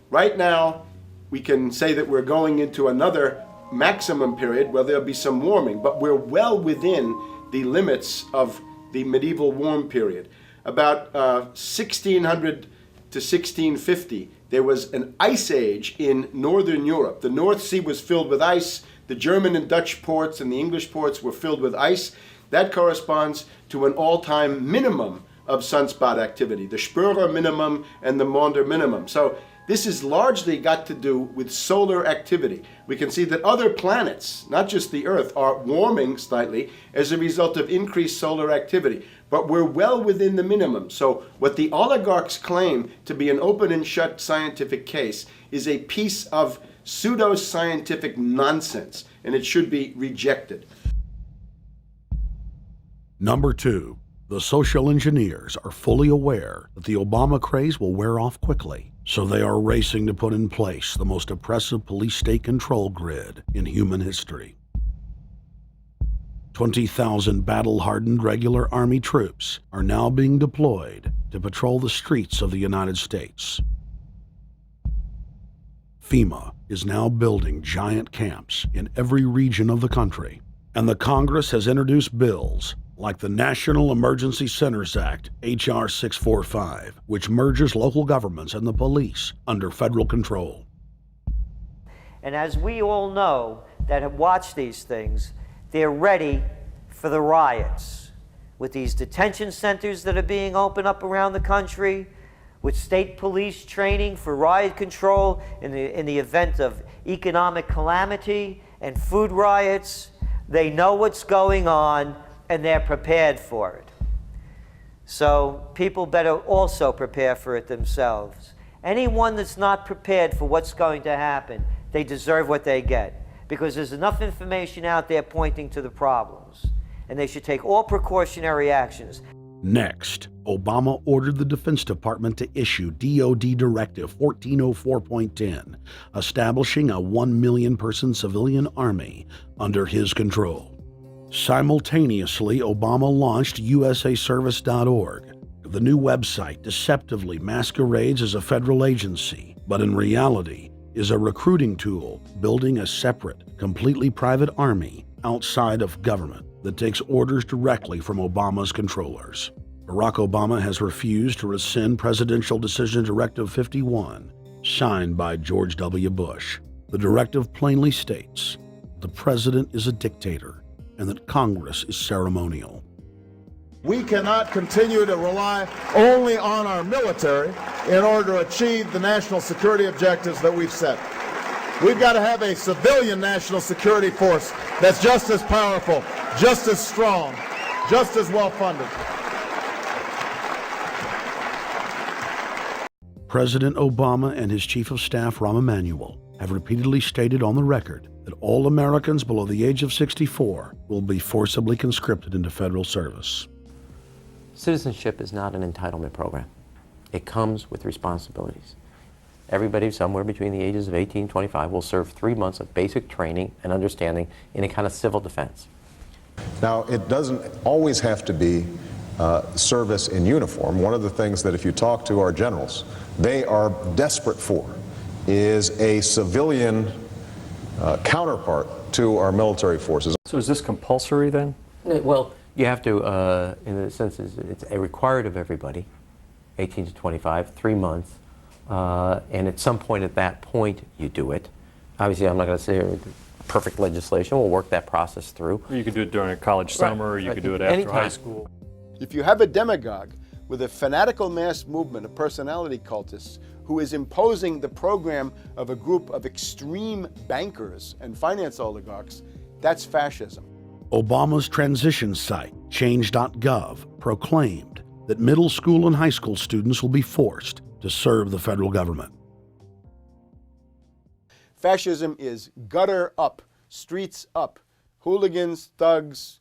Right now, we can say that we're going into another maximum period where there'll be some warming, but we're well within the limits of the medieval warm period. About 1600 to 1650, there was an ice age in northern Europe. The North Sea was filled with ice. The German and Dutch ports and the English ports were filled with ice. That corresponds to an all-time minimum of sunspot activity, the Spörer minimum and the Maunder minimum. So this has largely got to do with solar activity. We can see that other planets, not just the Earth, are warming slightly as a result of increased solar activity. But we're well within the minimum. So what the oligarchs claim to be an open and shut scientific case is a piece of pseudo-scientific nonsense, and it should be rejected. Number 2, the social engineers are fully aware that the Obama craze will wear off quickly. So they are racing to put in place the most oppressive police state control grid in human history. 20,000 battle-hardened regular Army troops are now being deployed to patrol the streets of the United States. FEMA is now building giant camps in every region of the country, and the Congress has introduced bills like the National Emergency Centers Act, H.R. 645, which merges local governments and the police under federal control. And as we all know that have watched these things, they're ready for the riots. With these detention centers that are being opened up around the country, with state police training for riot control in the event of economic calamity and food riots, they know what's going on and they're prepared for it. So people better also prepare for it themselves. Anyone that's not prepared for what's going to happen, they deserve what they get, because there's enough information out there pointing to the problems, and they should take all precautionary actions. Next, Obama ordered the Defense Department to issue DoD Directive 1404.10, establishing a 1 million person civilian army under his control. Simultaneously, Obama launched USAService.org. The new website deceptively masquerades as a federal agency, but in reality is a recruiting tool building a separate, completely private army outside of government that takes orders directly from Obama's controllers. Barack Obama has refused to rescind Presidential Decision Directive 51, signed by George W. Bush. The directive plainly states the president is a dictator and that Congress is ceremonial. We cannot continue to rely only on our military in order to achieve the national security objectives that we've set. We've got to have a civilian national security force that's just as powerful, just as strong, just as well funded. President Obama and his Chief of Staff, Rahm Emanuel, have repeatedly stated on the record that all Americans below the age of 64 will be forcibly conscripted into federal service. Citizenship is not an entitlement program. It comes with responsibilities. Everybody somewhere between the ages of 18 and 25 will serve 3 months of basic training and understanding in a kind of civil defense. Now, it doesn't always have to be service in uniform. One of the things that if you talk to our generals, they are desperate for is a civilian counterpart to our military forces. So is this compulsory then? Well, you have to, in the sense, it's a required of everybody, 18 to 25, 3 months, and at some point at that point you do it. Obviously, I'm not going to say perfect legislation. We'll work that process through. You could do it during a college summer, or you could do it after high school. If you have a demagogue with a fanatical mass movement of personality cultists who is imposing the program of a group of extreme bankers and finance oligarchs, that's fascism. Obama's transition site, change.gov, proclaimed that middle school and high school students will be forced to serve the federal government. Fascism is gutter up, streets up, hooligans, thugs,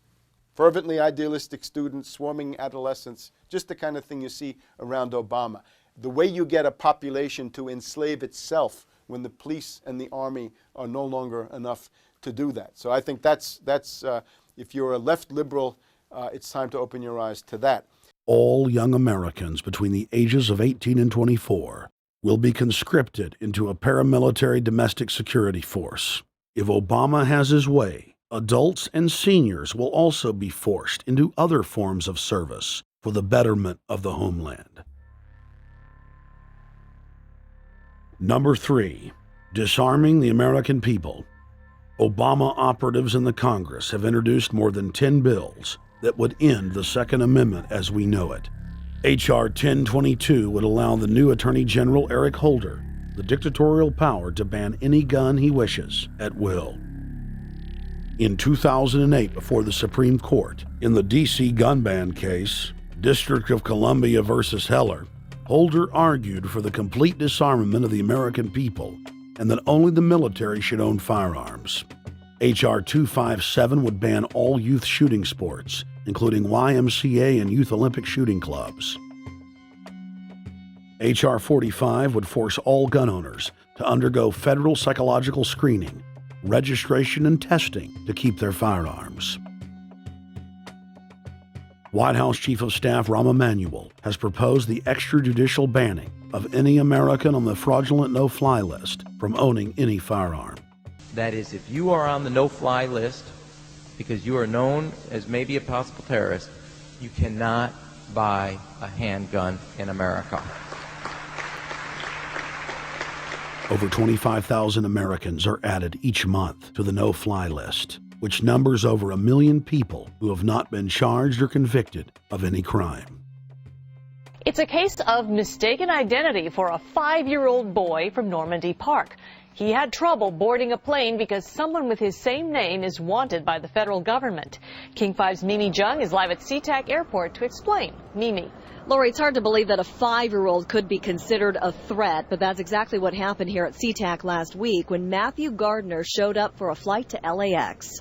fervently idealistic students, swarming adolescents, just the kind of thing you see around Obama. The way you get a population to enslave itself when the police and the army are no longer enough to do that. So I think that's if you're a left liberal, it's time to open your eyes to that. All young Americans between the ages of 18 and 24 will be conscripted into a paramilitary domestic security force. If Obama has his way, adults and seniors will also be forced into other forms of service for the betterment of the homeland. Number 3, disarming the American people. Obama operatives in the Congress have introduced more than 10 bills that would end the Second Amendment as we know it. H.R. 1022 would allow the new Attorney General Eric Holder the dictatorial power to ban any gun he wishes at will. In 2008, before the Supreme Court, in the D.C. gun ban case, District of Columbia versus Heller, Holder argued for the complete disarmament of the American people and that only the military should own firearms. H.R. 257 would ban all youth shooting sports, including YMCA and Youth Olympic shooting clubs. H.R. 45 would force all gun owners to undergo federal psychological screening, registration, and testing to keep their firearms. White House Chief of Staff Rahm Emanuel has proposed the extrajudicial banning of any American on the fraudulent no-fly list from owning any firearm. That is, if you are on the no-fly list because you are known as maybe a possible terrorist, you cannot buy a handgun in America. Over 25,000 Americans are added each month to the no-fly list, which numbers over 1 million people who have not been charged or convicted of any crime. It's a case of mistaken identity for a 5-year-old boy from Normandy Park. He had trouble boarding a plane because someone with his same name is wanted by the federal government. King 5's Mimi Jung is live at SeaTac Airport to explain. Mimi. Lori, it's hard to believe that a 5-year-old could be considered a threat, but that's exactly what happened here at SeaTac last week when Matthew Gardner showed up for a flight to LAX.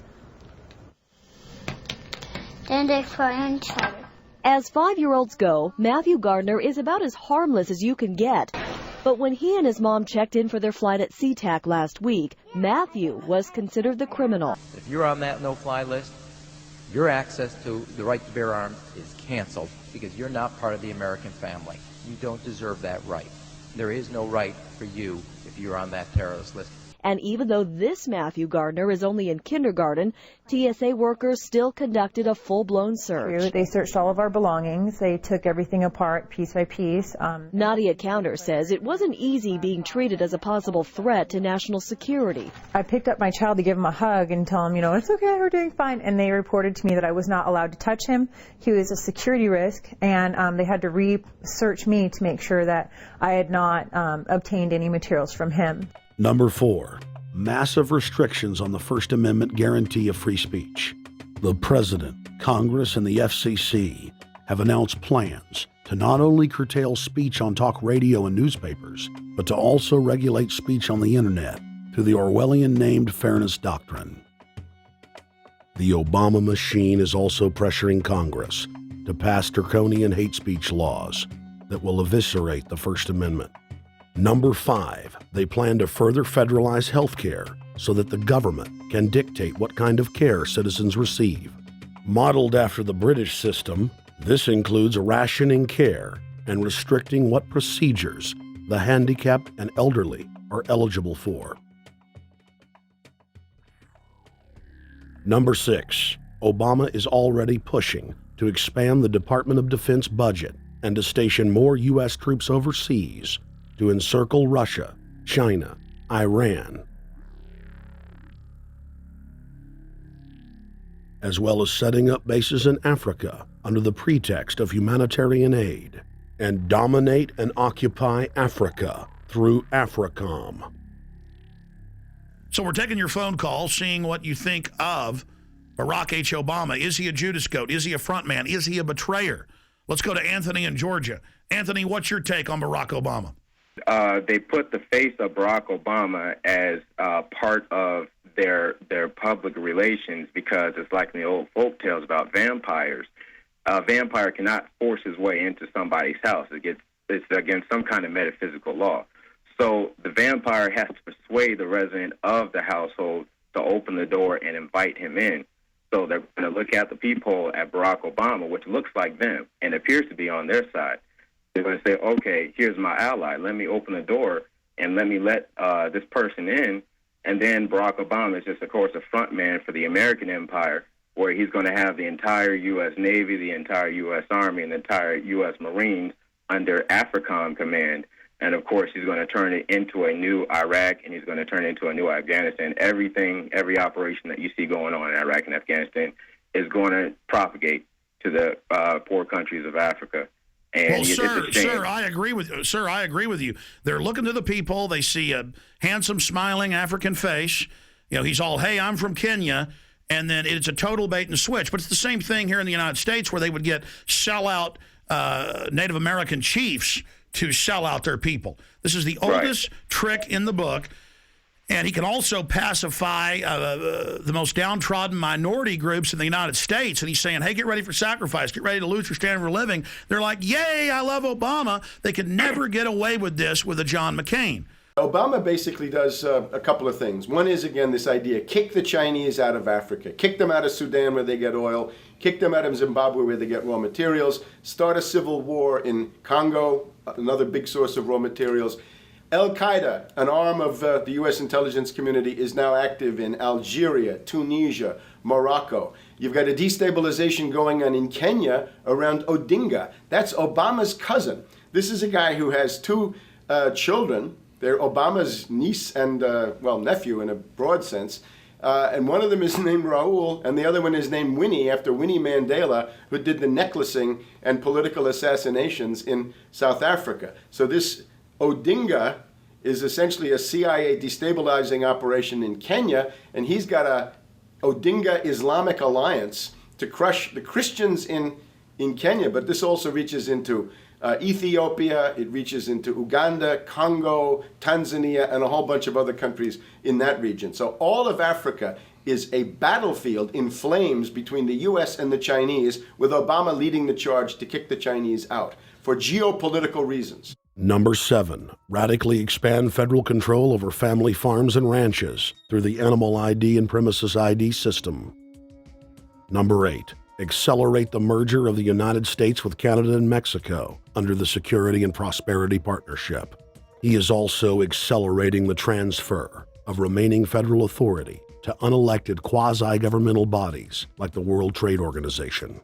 As 5-year-olds go, Matthew Gardner is about as harmless as you can get. But when he and his mom checked in for their flight at SeaTac last week, Matthew was considered the criminal. If you're on that no-fly list, your access to the right to bear arms is canceled because you're not part of the American family. You don't deserve that right. There is no right for you if you're on that terrorist list. And even though this Matthew Gardner is only in kindergarten, TSA workers still conducted a full-blown search. They searched all of our belongings. They took everything apart piece by piece. Nadia Counter says it wasn't easy being treated as a possible threat to national security. I picked up my child to give him a hug and tell him, it's okay, we're doing fine. And they reported to me that I was not allowed to touch him. He was a security risk, and they had to re-search me to make sure that I had not obtained any materials from him. Number 4, massive restrictions on the First Amendment guarantee of free speech. The President, Congress, and the FCC have announced plans to not only curtail speech on talk radio and newspapers, but to also regulate speech on the internet. to the Orwellian-named Fairness Doctrine. The Obama machine is also pressuring Congress to pass draconian hate speech laws that will eviscerate the First Amendment. Number 5, they plan to further federalize health care so that the government can dictate what kind of care citizens receive. Modeled after the British system, this includes rationing care and restricting what procedures the handicapped and elderly are eligible for. Number 6, Obama is already pushing to expand the Department of Defense budget and to station more U.S. troops overseas to encircle Russia, China, Iran, as well as setting up bases in Africa under the pretext of humanitarian aid, and dominate and occupy Africa through AFRICOM. So we're taking your phone call, seeing what you think of Barack H. Obama. Is he a Judas goat? Is he a front man? Is he a betrayer? Let's go to Anthony in Georgia. Anthony, what's your take on Barack Obama? They put the face of Barack Obama as part of their public relations because it's like in the old folk tales about vampires. A vampire cannot force his way into somebody's house. It's against some kind of metaphysical law. So the vampire has to persuade the resident of the household to open the door and invite him in. So they're going to look at the peephole at Barack Obama, which looks like them and appears to be on their side. They're going to say, okay, here's my ally. Let me open the door and let me let this person in. And then Barack Obama is just, of course, a front man for the American empire, where he's going to have the entire U.S. Navy, the entire U.S. Army, and the entire U.S. Marines under AFRICOM command. And, of course, he's going to turn it into a new Iraq, and he's going to turn it into a new Afghanistan. Every operation that you see going on in Iraq and Afghanistan is going to propagate to the poor countries of Africa. And well, sir, I agree with you. They're looking to the people. They see a handsome, smiling African face. You know, he's all, hey, I'm from Kenya. And then it's a total bait and switch. But it's the same thing here in the United States where they would get sellout Native American chiefs to sell out their people. This is the oldest trick in the book. And he can also pacify the most downtrodden minority groups in the United States. And he's saying, hey, get ready for sacrifice. Get ready to lose your standard of living. They're like, yay, I love Obama. They could never get away with this with a John McCain. Obama basically does a couple of things. One is, again, this idea, kick the Chinese out of Africa. Kick them out of Sudan where they get oil. Kick them out of Zimbabwe where they get raw materials. Start a civil war in Congo, another big source of raw materials. Al-Qaeda, an arm of the U.S. intelligence community, is now active in Algeria, Tunisia, Morocco. You've got a destabilization going on in Kenya around Odinga. That's Obama's cousin. This is a guy who has two children. They're Obama's niece and, nephew in a broad sense. And one of them is named Raul, and the other one is named Winnie, after Winnie Mandela, who did the necklacing and political assassinations in South Africa. So this Odinga is essentially a CIA destabilizing operation in Kenya, and he's got a Odinga Islamic Alliance to crush the Christians in Kenya, but this also reaches into Ethiopia, it reaches into Uganda, Congo, Tanzania, and a whole bunch of other countries in that region. So all of Africa is a battlefield in flames between the U.S. and the Chinese, with Obama leading the charge to kick the Chinese out for geopolitical reasons. Number 7, radically expand federal control over family farms and ranches through the Animal ID and Premises ID system. Number 8, accelerate the merger of the United States with Canada and Mexico under the Security and Prosperity Partnership. He is also accelerating the transfer of remaining federal authority to unelected quasi-governmental bodies like the World Trade Organization.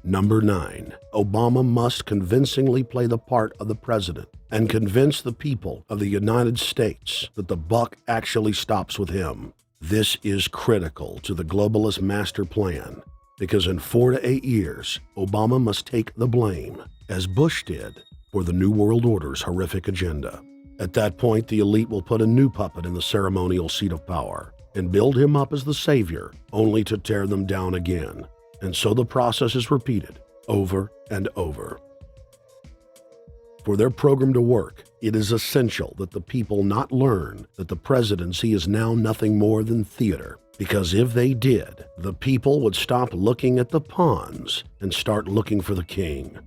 Number 9, Obama must convincingly play the part of the president and convince the people of the United States that the buck actually stops with him. This is critical to the globalist master plan because in 4 to 8 years, Obama must take the blame, as Bush did, for the New World Order's horrific agenda. At that point, the elite will put a new puppet in the ceremonial seat of power and build him up as the savior, only to tear them down again. And so the process is repeated over and over. For their program to work, It is essential that the people not learn that the presidency is now nothing more than theater, because if they did, the people would stop looking at the pawns and start looking for the king.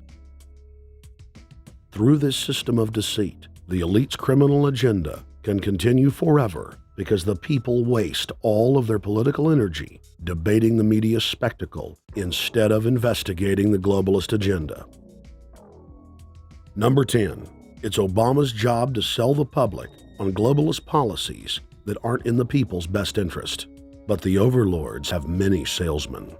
Through this system of deceit, the elite's criminal agenda can continue forever because the people waste all of their political energy debating the media spectacle instead of investigating the globalist agenda. Number 10. It's Obama's job to sell the public on globalist policies that aren't in the people's best interest. But the overlords have many salesmen.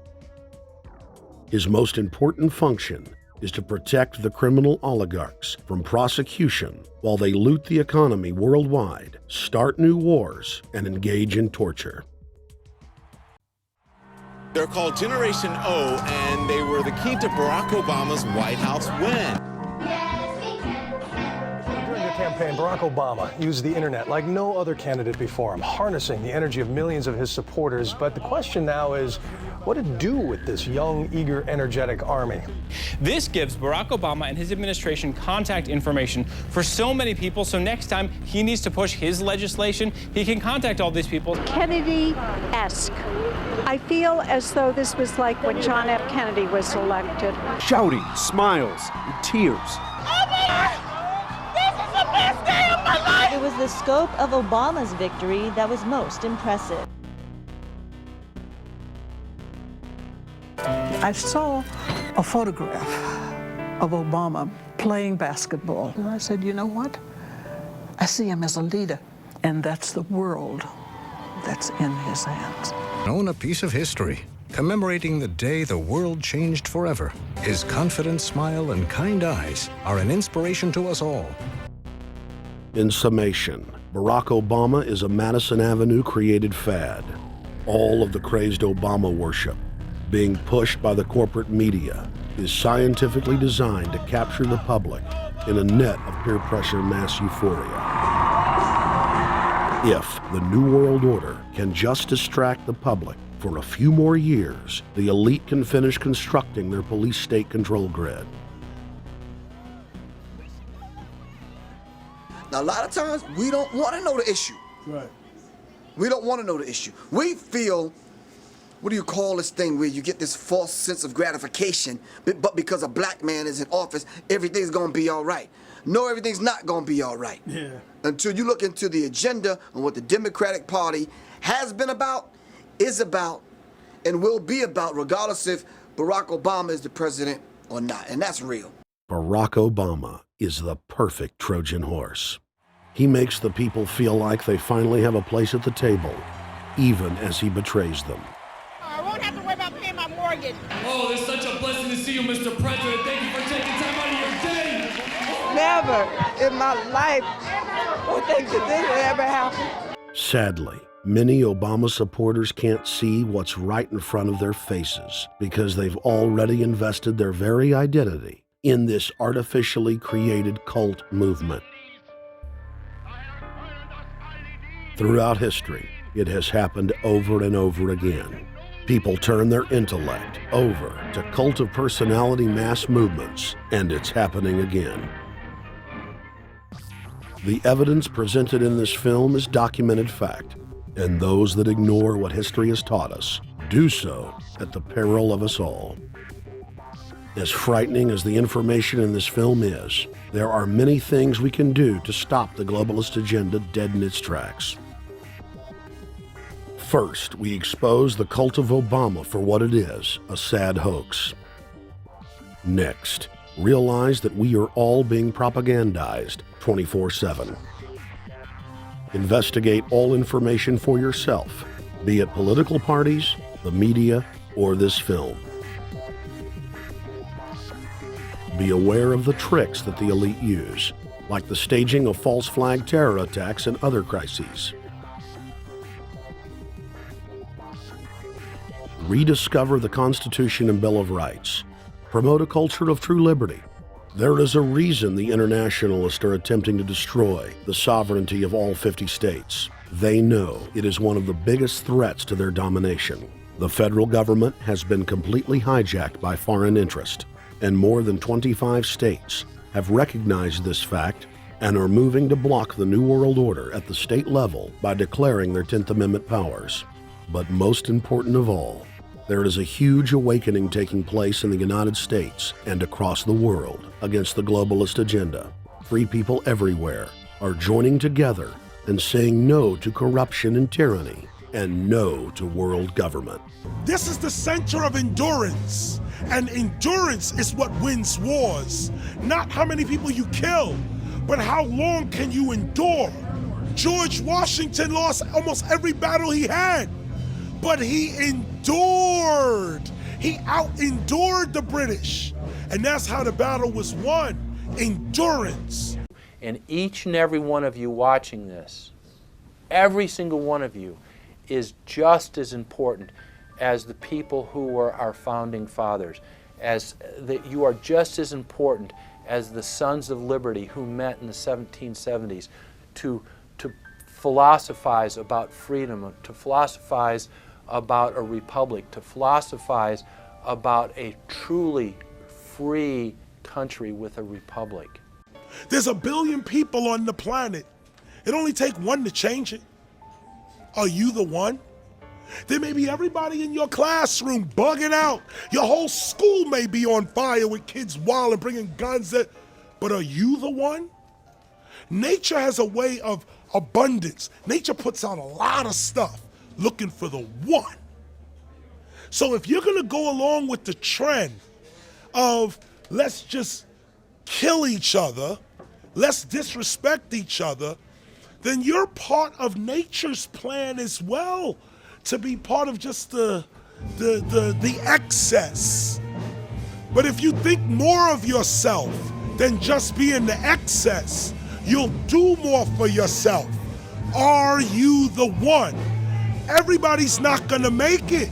His most important function is to protect the criminal oligarchs from prosecution while they loot the economy worldwide, start new wars, and engage in torture. They're called Generation O, and they were the key to Barack Obama's White House win. During the campaign, Barack Obama used the internet like no other candidate before him, harnessing the energy of millions of his supporters. But the question now is, what to do with this young, eager, energetic army? This gives Barack Obama and his administration contact information for so many people, so next time he needs to push his legislation, he can contact all these people. Kennedy-esque. I feel as though this was like when John F. Kennedy was elected. Shouting, smiles, and tears. It was the scope of Obama's victory that was most impressive. I saw a photograph of Obama playing basketball. And I said, you know what? I see him as a leader, and that's the world that's in his hands. Own a piece of history, commemorating the day the world changed forever. His confident smile and kind eyes are an inspiration to us all. In summation, Barack Obama is a Madison Avenue created fad. All of the crazed Obama worship, being pushed by the corporate media, is scientifically designed to capture the public in a net of peer pressure mass euphoria. If the New World Order can just distract the public for a few more years, the elite can finish constructing their police state control grid. Now, a lot of times, we don't want to know the issue. Right. We don't want to know the issue. We feel, what do you call this thing where you get this false sense of gratification, but because a black man is in office, everything's going to be all right. No, everything's not going to be all right. Yeah. Until you look into the agenda and what the Democratic Party has been about, is about, and will be about, regardless if Barack Obama is the president or not. And that's real. Barack Obama is the perfect Trojan horse. He makes the people feel like they finally have a place at the table, even as he betrays them. I won't have to worry about paying my mortgage. Oh, it's such a blessing to see you, Mr. President. Thank you for taking time out of your day. Never in my life would think that this would ever happen. Sadly, many Obama supporters can't see what's right in front of their faces because they've already invested their very identity in this artificially created cult movement. Throughout history, it has happened over and over again. People turn their intellect over to cult of personality mass movements, and it's happening again. The evidence presented in this film is documented fact, and those that ignore what history has taught us do so at the peril of us all. As frightening as the information in this film is, there are many things we can do to stop the globalist agenda dead in its tracks. First, we expose the cult of Obama for what it is, a sad hoax. Next, realize that we are all being propagandized 24/7. Investigate all information for yourself, be it political parties, the media, or this film. Be aware of the tricks that the elite use, like the staging of false flag terror attacks and other crises. Rediscover the Constitution and Bill of Rights. Promote a culture of true liberty. There is a reason the internationalists are attempting to destroy the sovereignty of all 50 states. They know it is one of the biggest threats to their domination. The federal government has been completely hijacked by foreign interest, and more than 25 states have recognized this fact and are moving to block the New World Order at the state level by declaring their 10th Amendment powers. But most important of all, there is a huge awakening taking place in the United States and across the world against the globalist agenda. Free people everywhere are joining together and saying no to corruption and tyranny and no to world government. This is the center of endurance, and endurance is what wins wars. Not how many people you kill, but how long can you endure? George Washington lost almost every battle he had, but he endured. He out-endured the British, and that's how the battle was won, endurance. And each and every one of you watching this, every single one of you, is just as important as the people who were our founding fathers, as that you are just as important as the Sons of Liberty who met in the 1770s to philosophize about freedom, to philosophize about a republic, to philosophize about a truly free country with a republic. There's 1 billion people on the planet. It only takes one to change it. Are you the one? There may be everybody in your classroom bugging out. Your whole school may be on fire with kids wild and bringing guns at, but are you the one? Nature has a way of abundance. Nature puts out a lot of stuff looking for the one. So if you're gonna go along with the trend of let's just kill each other, let's disrespect each other, then you're part of nature's plan as well, to be part of just the excess. But if you think more of yourself than just being the excess, you'll do more for yourself. Are you the one? Everybody's not gonna make it,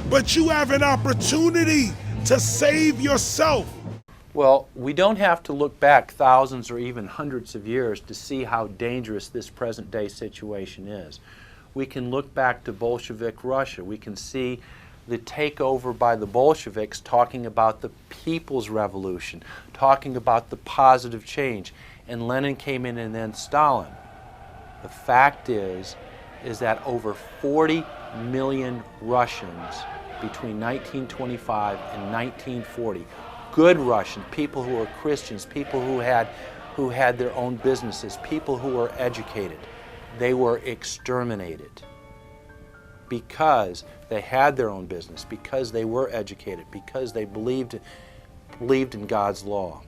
but you have an opportunity to save yourself. Well, we don't have to look back thousands or even hundreds of years to see how dangerous this present day situation is. We can look back to Bolshevik Russia. We can see the takeover by the Bolsheviks talking about the people's revolution, talking about the positive change. And Lenin came in and then Stalin. The fact is that over 40 million Russians between 1925 and 1940, good Russians, people who were Christians, people who had their own businesses, people who were educated, they were exterminated because they had their own business, because they were educated, because they believed in God's law.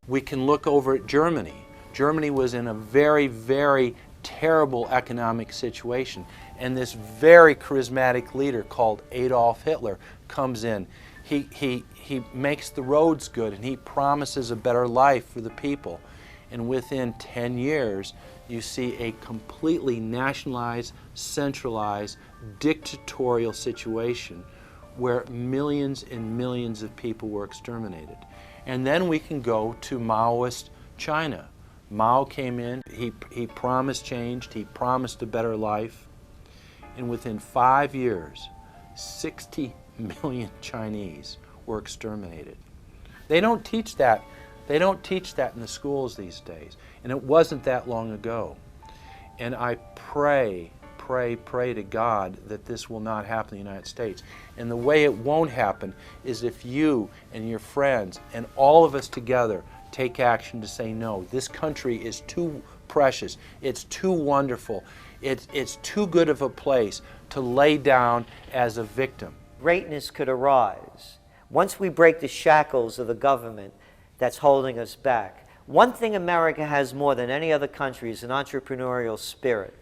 We can look over at Germany. Germany was in a very, very terrible economic situation, and this very charismatic leader called Adolf Hitler comes in. He makes the roads good, and he promises a better life for the people. And within 10 years, you see a completely nationalized, centralized, dictatorial situation where millions and millions of people were exterminated. And then we can go to Maoist China. Mao came in, he promised change, he promised a better life, and within 5 years, 60 million Chinese were exterminated. They don't teach that. They don't teach that in the schools these days, and it wasn't that long ago. And I pray to God that this will not happen in the United States. And the way it won't happen is if you and your friends and all of us together take action to say no. This country is too precious. It's too wonderful. It's too good of a place to lay down as a victim. Greatness could arise once we break the shackles of the government that's holding us back. One thing America has more than any other country is an entrepreneurial spirit.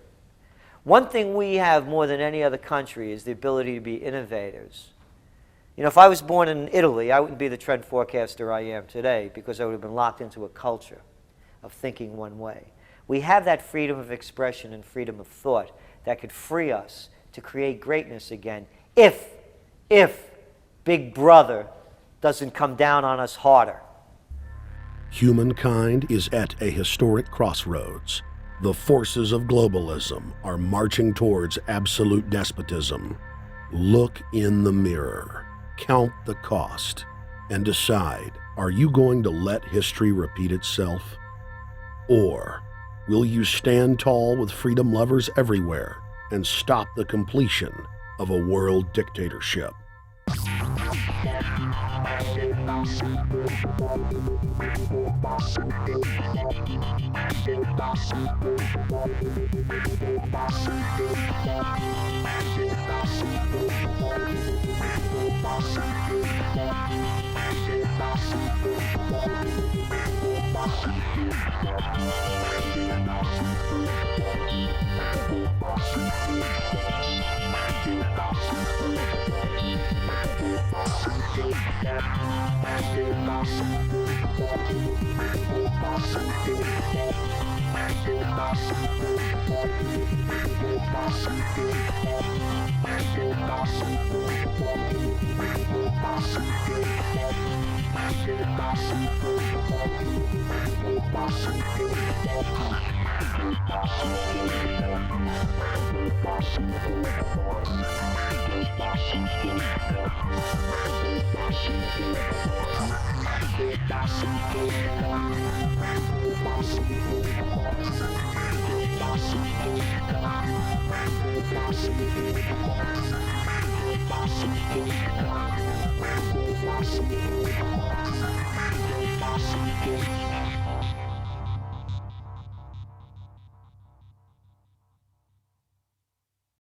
One thing we have more than any other country is the ability to be innovators. You know, if I was born in Italy, I wouldn't be the trend forecaster I am today because I would have been locked into a culture of thinking one way. We have that freedom of expression and freedom of thought that could free us to create greatness again if Big Brother doesn't come down on us harder. Humankind is at a historic crossroads. The forces of globalism are marching towards absolute despotism. Look in the mirror, count the cost, and decide Are you going to let history repeat itself? Or will you stand tall with freedom lovers everywhere and stop the completion of a world dictatorship? Thank you.